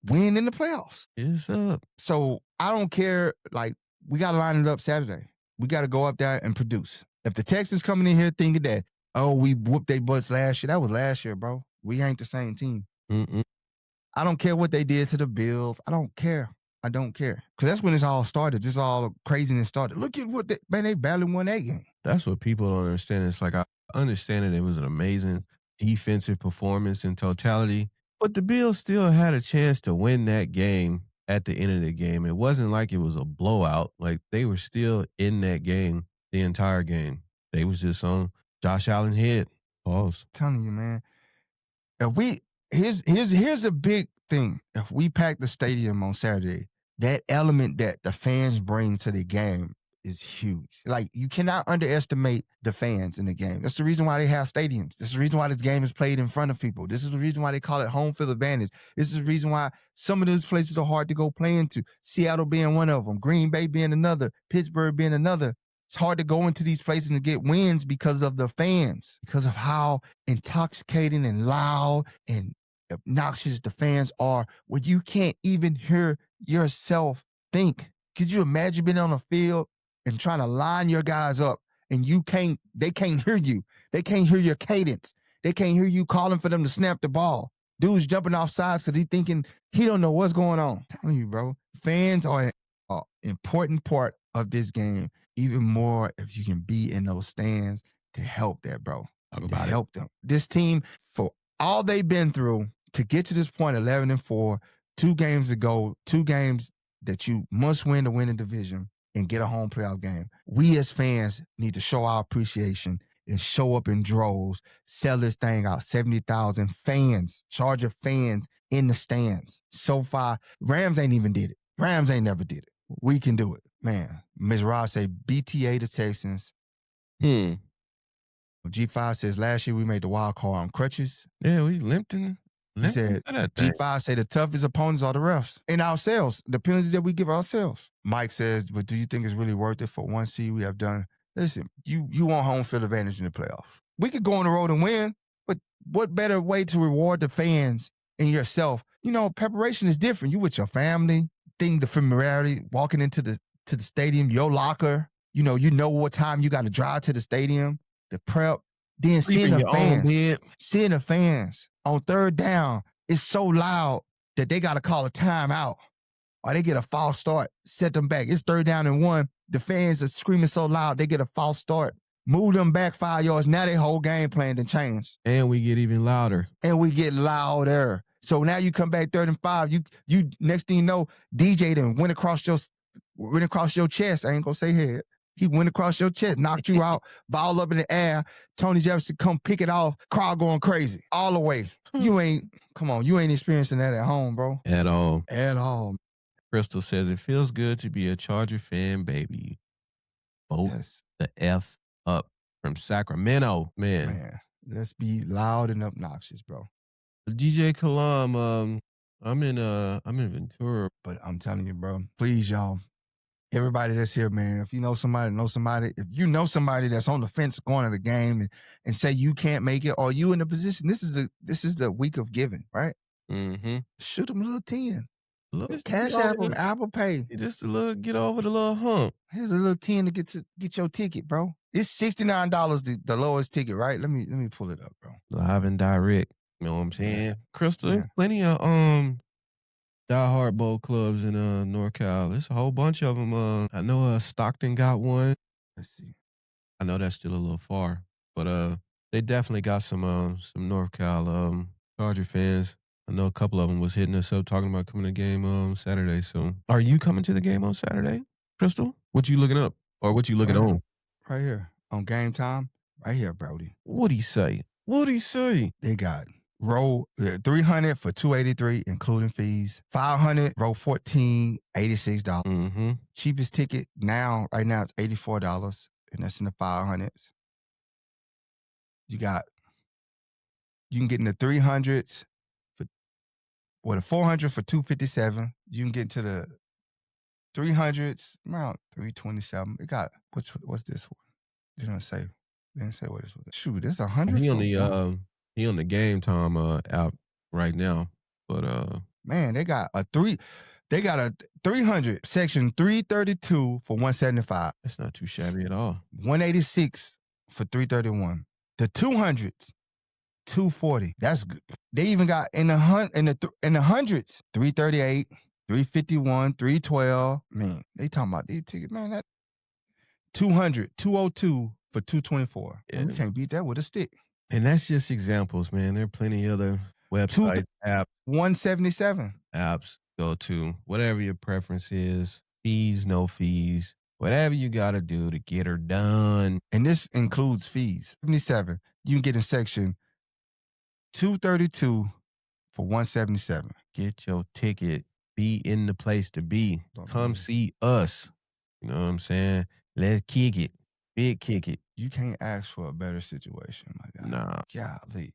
win in the playoffs. It's up. So I don't care. Like, we got to line it up Saturday. We got to go up there and produce. If the Texans coming in here thinking that, oh, we whooped their butts last year, that was last year, bro. We ain't the same team. I don't care what they did to the Bills. I don't care. I don't care. Because that's when this all started. This all craziness started. Look at what they barely won that game. That's what people don't understand. It's like, I understand that it was an amazing defensive performance in totality, but the Bills still had a chance to win that game at the end of the game. It wasn't like it was a blowout. Like, they were still in that game the entire game. They was just on Josh Allen's head. Pause. I'm telling you, man. Here's a big thing. If we pack the stadium on Saturday, that element that the fans bring to the game is huge. Like, you cannot underestimate the fans in the game. That's the reason why they have stadiums. This is the reason why this game is played in front of people. This is the reason why they call it home field advantage. This is the reason why some of those places are hard to go play into. Seattle being one of them, Green Bay being another, Pittsburgh being another. It's hard to go into these places and get wins because of the fans, because of how intoxicating and loud and obnoxious the fans are, where you can't even hear yourself think. Could you imagine being on a field and trying to line your guys up and they can't hear you. They can't hear your cadence. They can't hear you calling for them to snap the ball. Dude's jumping off sides because he's thinking he don't know what's going on. I'm telling you, bro, fans are an important part of this game, even more if you can be in those stands to help that, bro. To help them. This team, for all they've been through, to get to this point, 11-4, 2 games ago, 2 games that you must win to win the division and get a home playoff game. We as fans need to show our appreciation and show up in droves, sell this thing out. 70,000 fans, Charger fans in the stands. SoFi, Rams ain't even did it. Rams ain't never did it. We can do it. Man, Ms. Ross say BTA to Texans. G5 says last year we made the wild card on crutches. Yeah, we limped in. He said, G5 say the toughest opponents are the refs and ourselves, the penalties that we give ourselves. Mike says, but do you think it's really worth it for 1 seed we have done? Listen, you want home field advantage in the playoffs. We could go on the road and win, but what better way to reward the fans and yourself? You know, preparation is different. You with your family, the familiarity, walking into the stadium, your locker, you know what time you got to drive to the stadium, the prep, then seeing the fans on third down, it's so loud that they got to call a timeout or they get a false start, set them back. It's 3rd down and 1. The fans are screaming so loud, they get a false start. Move them back 5 yards. Now their whole game plan done changed. And we get even louder. And we get louder. So now you come back 3rd and 5. You next thing you know, DJ done went across your chest. I ain't gonna say head. He went across your chest, knocked you out, ball up in the air. Tony Jefferson come pick it off, crowd going crazy all the way. You ain't experiencing that at home, bro. At all. At all. Crystal says it feels good to be a Charger fan, baby. Vote the F up from Sacramento, man. Man, let's be loud and obnoxious, bro. DJ Kalam, I'm in Ventura. But I'm telling you, bro, please, y'all. Everybody that's here, man, if you know somebody, if you know somebody that's on the fence going to the game and say you can't make it or you in the position, this is the week of giving, right? Mm-hmm. Shoot them a little 10. Cash App them, Apple Pay. Just a little, get over the little hump. Here's a little 10 to get your ticket, bro. It's $69 the lowest ticket, right? Let me pull it up, bro. Live and direct. You know what I'm saying? Yeah. Crystal, there's plenty of diehard bowl clubs in NorCal. There's a whole bunch of them. I know Stockton got one. Let's see. I know that's still a little far, but they definitely got some NorCal Charger fans. I know a couple of them was hitting us up talking about coming to the game Saturday. So, are you coming to the game on Saturday, Crystal? What you looking up or what you looking on? Right here on Game Time. Right here, Brodie. What'd he say? They got row 300 for $283, including fees. 500 row 14, $86. Mm-hmm. Cheapest ticket right now it's $84, and that's in the 500s. You can get in the 300s the 400 for $257. You can get into the 300s around $327. It got what's this one? They didn't say what this was. Shoot, that's 100. He on the Game Time app right now, but man, they got a 300 section 332 for $175. That's not too shabby at all. 186 for $331. The 200s. $240. That's good. They even got in the hundreds, $338, $351, $312. Man, they talking about these tickets, man. That $200, $202 for $224. Yeah. Man, you can't beat that with a stick. And that's just examples, man. There are plenty of other websites, apps, $177. Apps go to whatever your preference is. Fees, no fees, whatever you got to do to get her done. And this includes fees. 77. You can get in section 232 for $177. Get your ticket. Be in the place to be. Come see us. You know what I'm saying? Let's kick it. Big kick it. You can't ask for a better situation, my guy. Nah. Golly.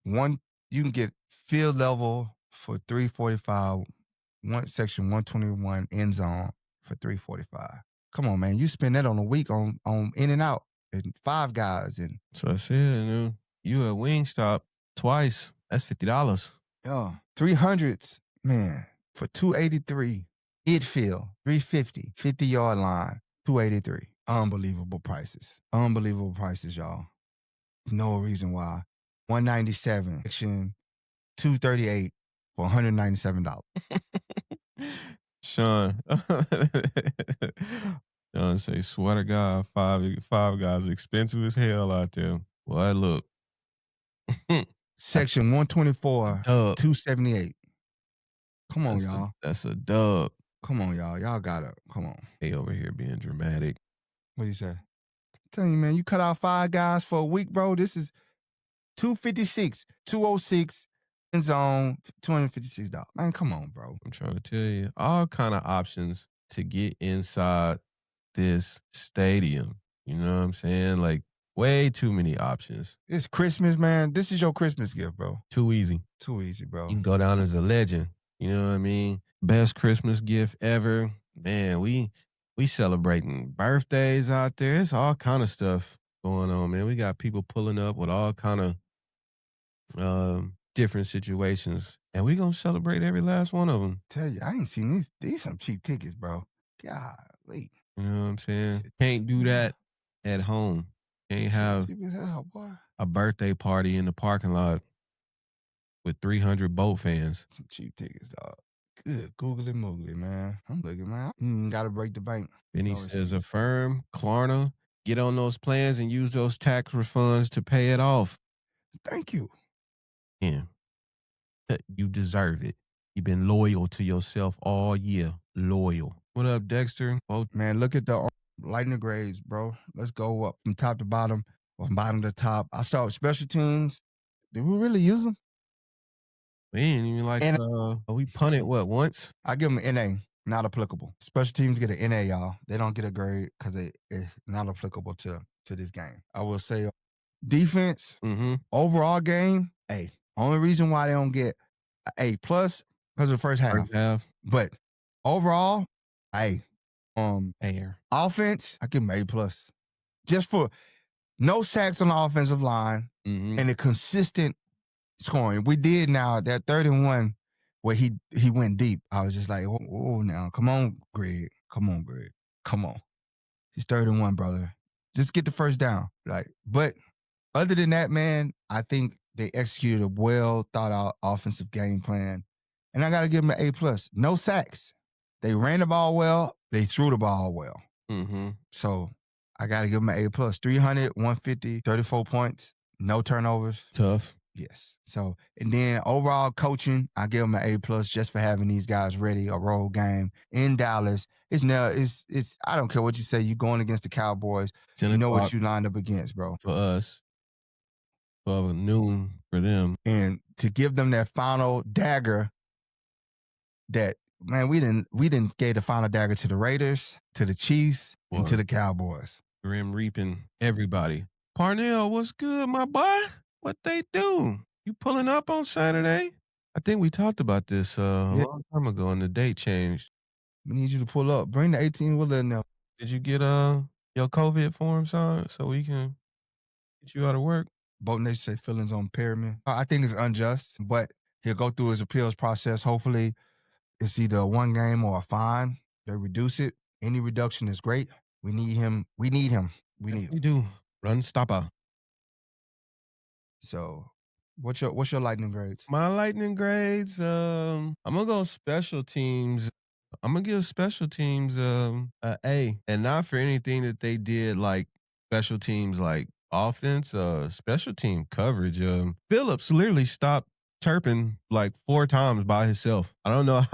You can get field level for $345. Section 121 end zone for $345. Come on, man. You spend that on a week on in and out and Five Guys and. So I said, you at Wingstop twice. That's $50. Yeah. 300s, man, for $283. Midfield, $350. 50-yard line, $283. Unbelievable prices. Unbelievable prices, y'all. No reason why. $197. Section 238 for $197. Sean say, swear to God, five guys expensive as hell out there. Well, look. Section 124, $278. Come on, y'all. That's a dub. Come on, y'all. Y'all gotta, come on. Hey, over here being dramatic. What do you say? I'm telling you, man, you cut out Five Guys for a week, bro. This is $256, $206, end zone, $256. Man, come on, bro. I'm trying to tell you, all kind of options to get inside this stadium. You know what I'm saying? Like, way too many options. It's Christmas, man. This is your Christmas gift, bro. Too easy. Too easy, bro. You can go down as a legend. You know what I mean? Best Christmas gift ever. Man, we celebrating birthdays out there. It's all kind of stuff going on, man. We got people pulling up with all kind of different situations. And we going to celebrate every last one of them. Tell you, I ain't seen these some cheap tickets, bro. Golly. You know what I'm saying? Can't do that at home. Can't have a birthday party in the parking lot with 300 boat fans. Some cheap tickets, dog. Good googly moogly, man. I'm looking, man. Gotta break the bank. Then he says, Affirm, Klarna, get on those plans and use those tax refunds to pay it off. Thank you. Yeah. You deserve it. You've been loyal to yourself all year. Loyal. What up, Dexter? Man, look at the Lightning grades, bro. Let's go up from top to bottom, or from bottom to top. I start with special teams. Did we really use them? We ain't even like, we punted what, once? I give them an NA, not applicable. Special teams get an NA, y'all. They don't get a grade because it's not applicable to this game. I will say defense, overall game, A. Only reason why they don't get an A plus because of the first half. But overall, A. Air. Offense, I give them A plus. Just for no sacks on the offensive line and a consistent scoring. We did now that 31 where he went deep. I was just like, oh, now come on, Greg. Come on, Greg. Come on. He's 31, brother. Just get the first down. But other than that, man, I think they executed a well thought out offensive game plan. And I gotta give them an A plus. No sacks. They ran the ball well, they threw the ball well. So I gotta give them an A plus. 300, 150, 34 points, no turnovers. Tough. Yes. So, and then overall coaching, I give them an A plus just for having these guys ready. A road game in Dallas. It's I don't care what you say. You going against the Cowboys. You know what you lined up against, bro. For us. 12 noon for them. And to give them that final dagger that, man, we didn't give the final dagger to the Raiders, to the Chiefs, and to the Cowboys. Grim reaping everybody. Parnell, what's good, my boy? What they do? You pulling up on Saturday? I think we talked about this a long time ago and the date changed. We need you to pull up. Bring the 18-wheeler in there. Did you get your COVID form signed so we can get you out of work? Both nations say feelings on Perriman. I think it's unjust, but he'll go through his appeals process. Hopefully it's either a 1 game or a fine. They reduce it. Any reduction is great. We need him. We need him. We do. Run stopper. So what's your lightning grades? My lightning grades, I'm gonna go special teams. I'm gonna give special teams a A. And not for anything that they did like special teams like offense, special team coverage. Phillips literally stopped Turpin like 4 times by himself. I don't know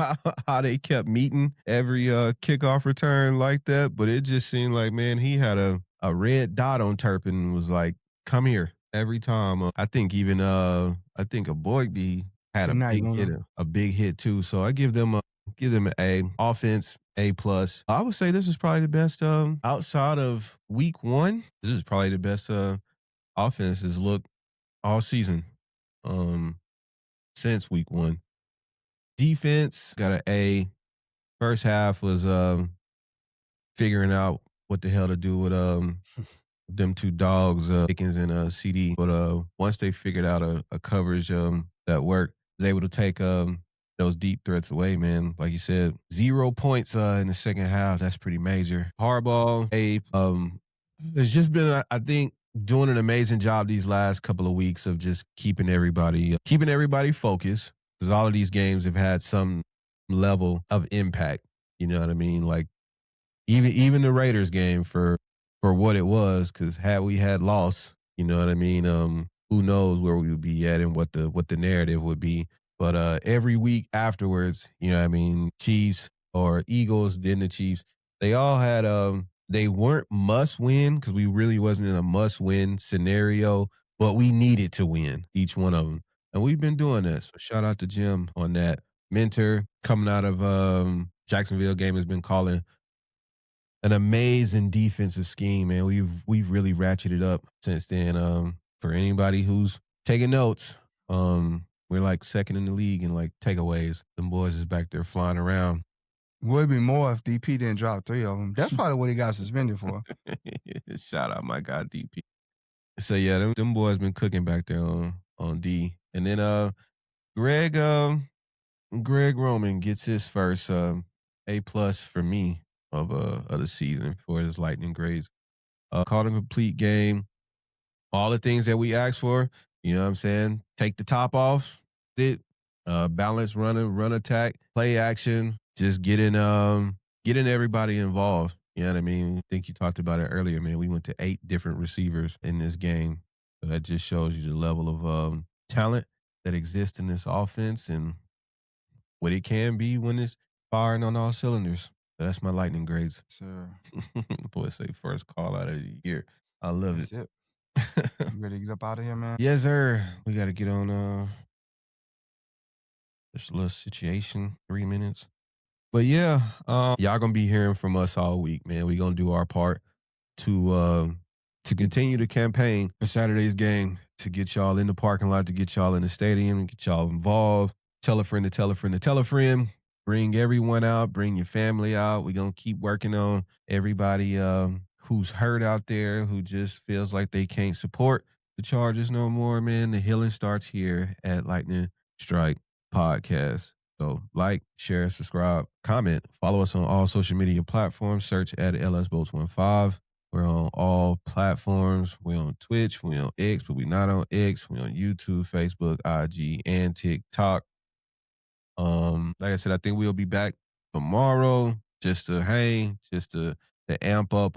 how they kept meeting every kickoff return like that, but it just seemed like, man, he had a red dot on Turpin and was like, come here every time. I think even a Boygby had a big hit too. So I give them an A. Offense, A plus. I would say this is probably the best outside of week 1. This is probably the best offenses look all season. Since week 1. Defense got an A. First half was figuring out what the hell to do with them 2 dogs, Pickens and CD. But once they figured out a coverage that worked, was able to take those deep threats away, man. Like you said, 0 points in the second half. That's pretty major. Hardball, A. It's just been, I think, doing an amazing job these last couple of weeks of just keeping everybody focused, because all of these games have had some level of impact. You know what I mean? Like even the Raiders game for what it was, because had we had lost, you know what I mean? Who knows where we would be at and what the narrative would be. But every week afterwards, you know what I mean, Chiefs or Eagles, then the Chiefs, they all had they weren't must win, because we really wasn't in a must win scenario, but we needed to win each one of them. And we've been doing this. So shout out to Jim on that. Mentor coming out of Jacksonville game has been calling an amazing defensive scheme, man. We've really ratcheted up since then. For anybody who's taking notes, we're like second in the league in like takeaways. Them boys is back there flying around. Would be more if DP didn't drop 3 of them. That's probably what he got suspended for. Shout out my guy DP. So yeah, them boys been cooking back there on D. And then Greg Roman gets his first A plus for me of the season for his lightning grades. Called a complete game. All the things that we asked for, you know what I'm saying? Take the top off it, balance run attack, play action, just getting everybody involved. You know what I mean? I think you talked about it earlier, man. We went to 8 different receivers in this game. So that just shows you the level of talent that exists in this offense and what it can be when it's firing on all cylinders. So that's my lightning grades. Sure. Boy, say first call out of the year. I love That's it. You ready to get up out of here, man? Yes, sir. We got to get on this little situation. 3 minutes. But yeah, y'all gonna be hearing from us all week, man. We gonna do our part to continue the campaign for Saturday's game, to get y'all in the parking lot, to get y'all in the stadium, get y'all involved. Tell a friend to tell a friend to tell a friend. Bring everyone out. Bring your family out. We're going to keep working on everybody who's hurt out there, who just feels like they can't support the Chargers no more, man. The healing starts here at Lightning Strike Podcast. So like, share, subscribe, comment, follow us on all social media platforms. Search at LSBoats15. We're on all platforms. We're on Twitch. We're on X, but we're not on X. We're on YouTube, Facebook, IG, and TikTok. Like I said, I think we'll be back tomorrow just to hang, just to amp up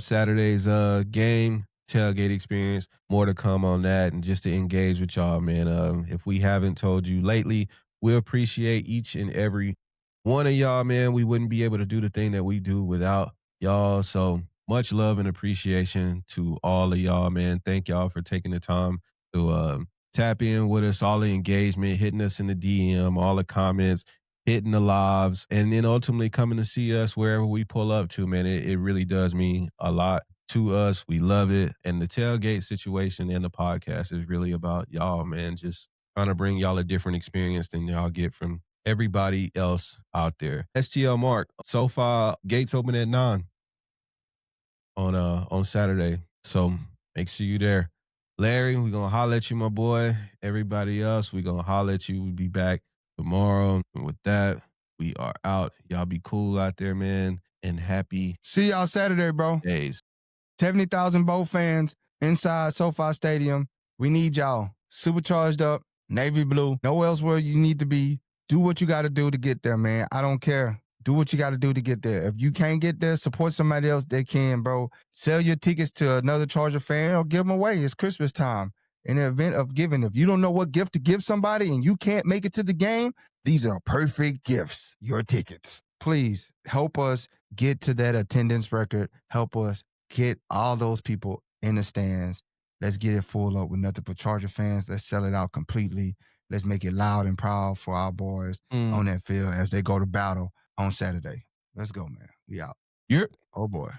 Saturday's game, tailgate experience. More to come on that, and just to engage with y'all, man. If we haven't told you lately, we appreciate each and every one of y'all, man. We wouldn't be able to do the thing that we do without y'all. So much love and appreciation to all of y'all, man. Thank y'all for taking the time to tap in with us, all the engagement, hitting us in the DM, all the comments, hitting the lives, and then ultimately coming to see us wherever we pull up to, man. It really does mean a lot to us. We love it. And the tailgate situation and the podcast is really about y'all, man. Just trying to bring y'all a different experience than y'all get from everybody else out there. STL Mark, SoFi gates open at 9 on Saturday. So make sure you there. Larry, we're going to holler at you, my boy. Everybody else, we're going to holler at you. We'll be back tomorrow. And with that, we are out. Y'all be cool out there, man, and happy See y'all Saturday, bro. days. 70,000 Bowl fans inside SoFi Stadium. We need y'all. Supercharged up, navy blue. Know elsewhere you need to be. Do what you got to do to get there, man. I don't care. Do what you got to do to get there. If you can't get there, support somebody else that can, bro. Sell your tickets to another Charger fan or give them away. It's Christmas time. In the event of giving, if you don't know what gift to give somebody and you can't make it to the game, these are perfect gifts. Your tickets. Please help us get to that attendance record. Help us get all those people in the stands. Let's get it full up with nothing but Charger fans. Let's sell it out completely. Let's make it loud and proud for our boys on that field as they go to battle on Saturday. Let's go, man. We out. Yep. Oh, boy.